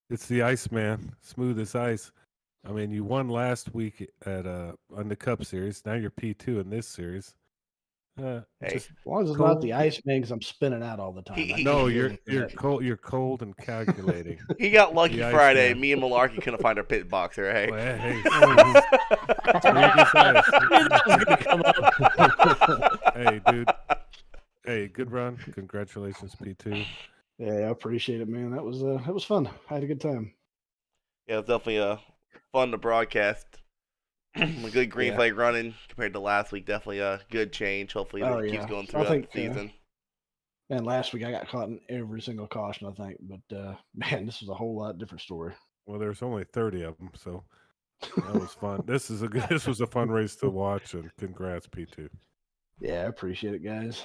S3: It's the Iceman, smooth as ice. I mean, you won last week at on the Cup Series. Now you're P2 in this series.
S1: Hey,
S3: Just
S5: As long as it's not the
S3: cold.
S5: Iceman, because I'm spinning out all the time. I
S1: He-
S5: can't
S3: No,
S5: deal
S3: you're
S5: with
S3: you're
S5: that.
S3: cold. You're cold and calculating.
S1: he got lucky
S3: The
S1: Friday.
S3: Iceman.
S1: Me and Malarkey couldn't find our pit boxer. Hey,
S3: Well, hey,
S5: Mhm.
S3: smooth as ice.
S2: I knew that was going to come up.
S3: Hey, dude. Hey, good run. Congratulations, P2.
S5: Yeah, I appreciate it, man. That was fun. I had a good time.
S1: yeah, it's definitely fun to broadcast. A good green
S5: Yeah.
S1: flag running compared to last week. Definitely a good change. Hopefully
S5: Oh,
S1: that keeps
S5: yeah.
S1: going
S5: I
S1: throughout
S5: think,
S1: the season.
S5: man, last week I got caught in every single caution, I think. But man, this was a whole lot different story.
S3: Well, there's only 30 of them, so that was fun. This was a fun race to watch, and congrats, P2.
S5: Yeah, I appreciate it, guys.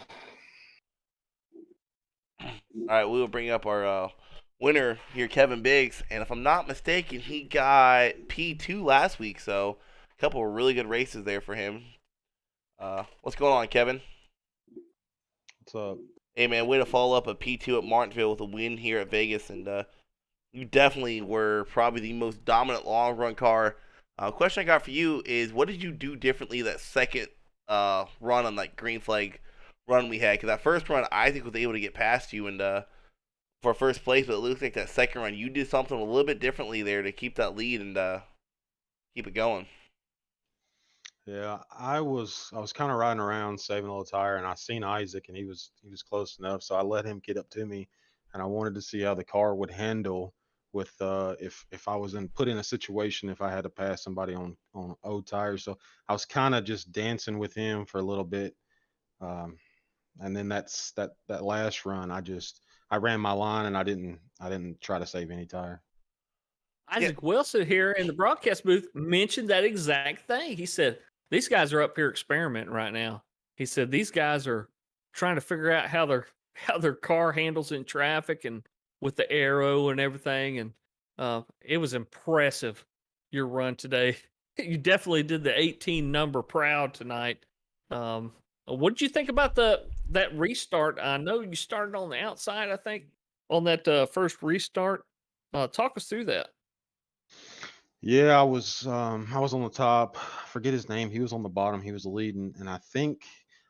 S1: All right, we will bring up our winner here, Kevin Biggs, and if I'm not mistaken, he got P2 last week, so a couple of really good races there for him. What's going on, Kevin?
S6: What's up?
S1: Hey man, way to follow up a P2 at Martinsville with a win here at Vegas, and you definitely were probably the most dominant long run car. Question I got for you is, what did you do differently that second run on that green flag run we had? Because that first run, I think was able to get past you and for first place, but it looks like that second run you did something a little bit differently there to keep that lead and keep it going.
S6: Yeah, I was kind of riding around saving a little tire, and I seen Isaac, and he was close enough, so I let him get up to me, and I wanted to see how the car would handle with if I was put in a situation if I had to pass somebody on old tires. So I was kind of just dancing with him for a little bit, um, and then that last run, I ran my line, and I didn't try to save any tire.
S1: Yeah.
S2: Isaac Wilson here in the broadcast booth mentioned that exact thing. He said, these guys are up here experimenting right now. He said, these guys are trying to figure out how their car handles in traffic and with the arrow and everything. And it was impressive, your run today. You definitely did the 18 number proud tonight. What did you think about that restart? I know you started on the outside, I think, on that first restart. Talk us through that.
S6: Yeah, I was on the top. I forget his name. He was on the bottom. He was leading, and I think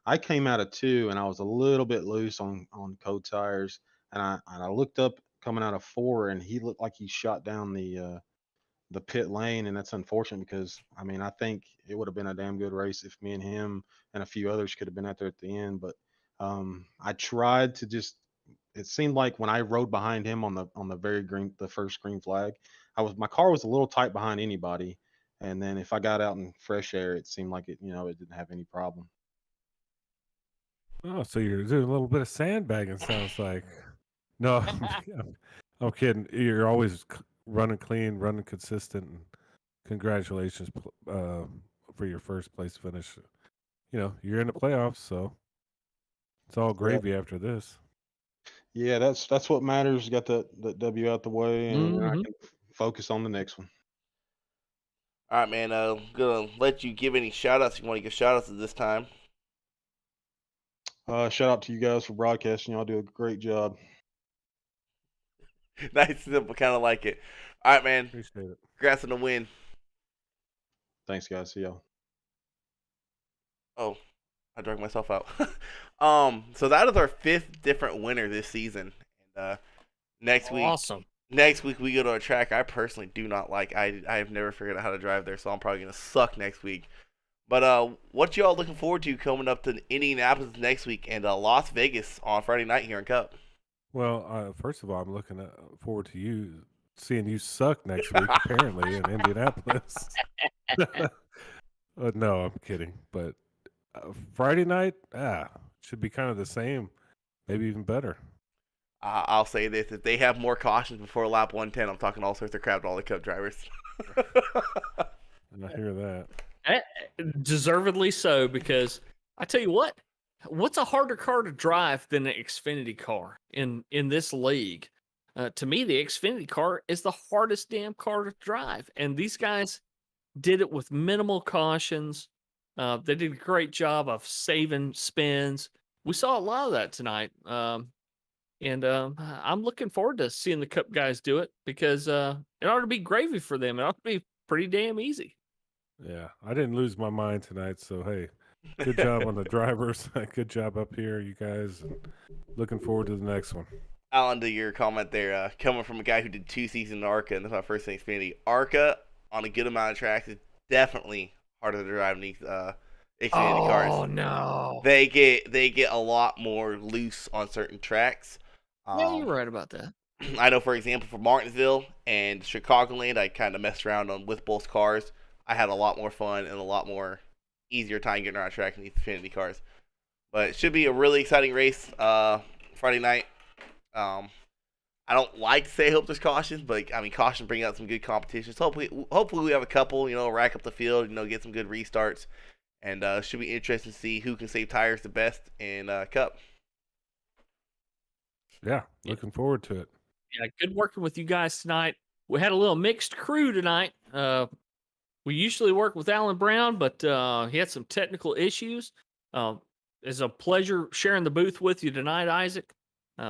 S6: I came out of two, and I was a little bit loose on cold tires, and I looked up coming out of four, and he looked like he shot down the pit lane, and that's unfortunate because I mean I think it would have been a damn good race if me and him and a few others could have been out there at the end, but I tried to just. It seemed like when I rode behind him on the first green flag, my car was a little tight behind anybody, and then if I got out in fresh air, it seemed like it didn't have any problem.
S3: Oh, so you're doing a little bit of sandbagging, sounds like. No, I'm kidding. You're always running clean, running consistent, and congratulations for your first place finish. You're in the playoffs, so it's all
S6: Yeah,
S3: gravy after this.
S6: yeah, that's what matters. Got the W out the way, and I
S2: Mm-hmm.
S6: can focus on the next one.
S1: All right, man. I'm gonna let you give any shout outs if you want to give shout outs at this time.
S6: Shout out to you guys for broadcasting. Y'all do a great job.
S1: Nice, simple, kind of like it. All right, man.
S3: Appreciate it.
S1: Congrats on the win.
S6: Thanks, guys. See y'all.
S1: Oh, I dragged myself out. So that is our fifth different winner this season. And next week,
S2: Awesome.
S1: next week we go to a track I personally do not like. I have never figured out how to drive there, so I'm probably gonna suck next week. But what y'all looking forward to coming up to Indianapolis next week and Las Vegas on Friday night here in Cup?
S3: Well, first of all, I'm looking forward to seeing you suck next week, apparently, in Indianapolis. No, I'm kidding. But Friday night, should be kind of the same, maybe even better.
S1: I'll say this: if they have more cautions before lap 110, I'm talking all sorts of crap to all the Cup drivers.
S3: And I hear that.
S2: Deservedly so, because I tell you what's a harder car to drive than an Xfinity car in this league? To me, the Xfinity car is the hardest damn car to drive, and these guys did it with minimal cautions. They did a great job of saving spins. We saw a lot of that tonight, and I'm looking forward to seeing the Cup guys do it because it ought to be gravy for them. It ought to be pretty damn easy.
S3: Yeah, I didn't lose my mind tonight, so hey, Good job on the drivers. Good job up here, you guys. And looking forward to the next one.
S1: Alan, to your comment there, coming from a guy who did 2 seasons in ARCA, and this is my first thing Xfinity. ARCA on a good amount of tracks is definitely harder to drive than these Xfinity cars.
S2: Oh no.
S1: They get a lot more loose on certain tracks.
S2: Yeah, you're right about that.
S1: I know, for example, for Martinsville and Chicagoland, I kind of messed around on with both cars. I had a lot more fun and a lot more easier time getting around track in these Xfinity cars. But it should be a really exciting race Friday night. I don't like to say I hope there's cautions, but I mean cautions bring out some good competitions. Hopefully we have a couple, rack up the field, get some good restarts, and should be interesting to see who can save tires the best in Cup.
S3: Yeah, looking forward to it.
S2: Yeah, good working with you guys tonight. We had a little mixed crew tonight. We usually work with Alan Brown, but he had some technical issues. It's a pleasure sharing the booth with you tonight, Isaac.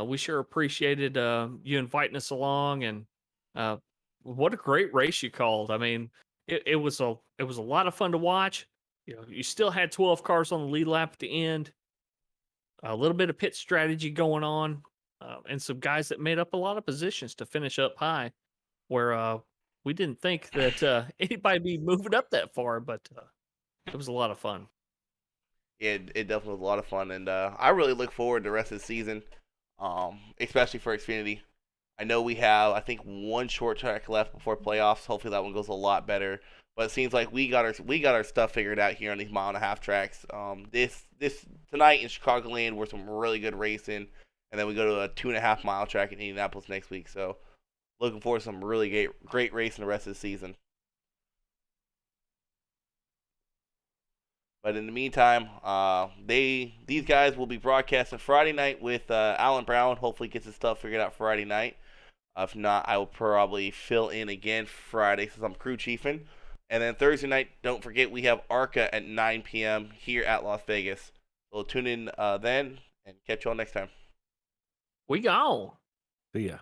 S2: We sure appreciated you inviting us along, and what a great race you called. I mean, it was a lot of fun to watch. You still had 12 cars on the lead lap at the end. A little bit of pit strategy going on, and some guys that made up a lot of positions to finish up high, where we didn't think that anybody be moving up that far, but it was a lot of fun.
S1: Yeah, it definitely was a lot of fun, and I really look forward to the rest of the season, especially for Xfinity. I know we have, I think, one short track left before playoffs. Hopefully that one goes a lot better. But it seems like we got our stuff figured out here on these 1.5-mile tracks. This tonight in Chicagoland were some really good racing, and then we go to a 2.5-mile track in Indianapolis next week. So looking forward to some really great racing the rest of the season. But in the meantime, these guys will be broadcasting Friday night with Alan Brown. Hopefully gets his stuff figured out Friday night. If not, I will probably fill in again Friday since I'm crew chiefing. And then Thursday night, don't forget we have ARCA at 9 p.m. here at Las Vegas. So tune in then and catch you all next time.
S2: We gone.
S3: See ya.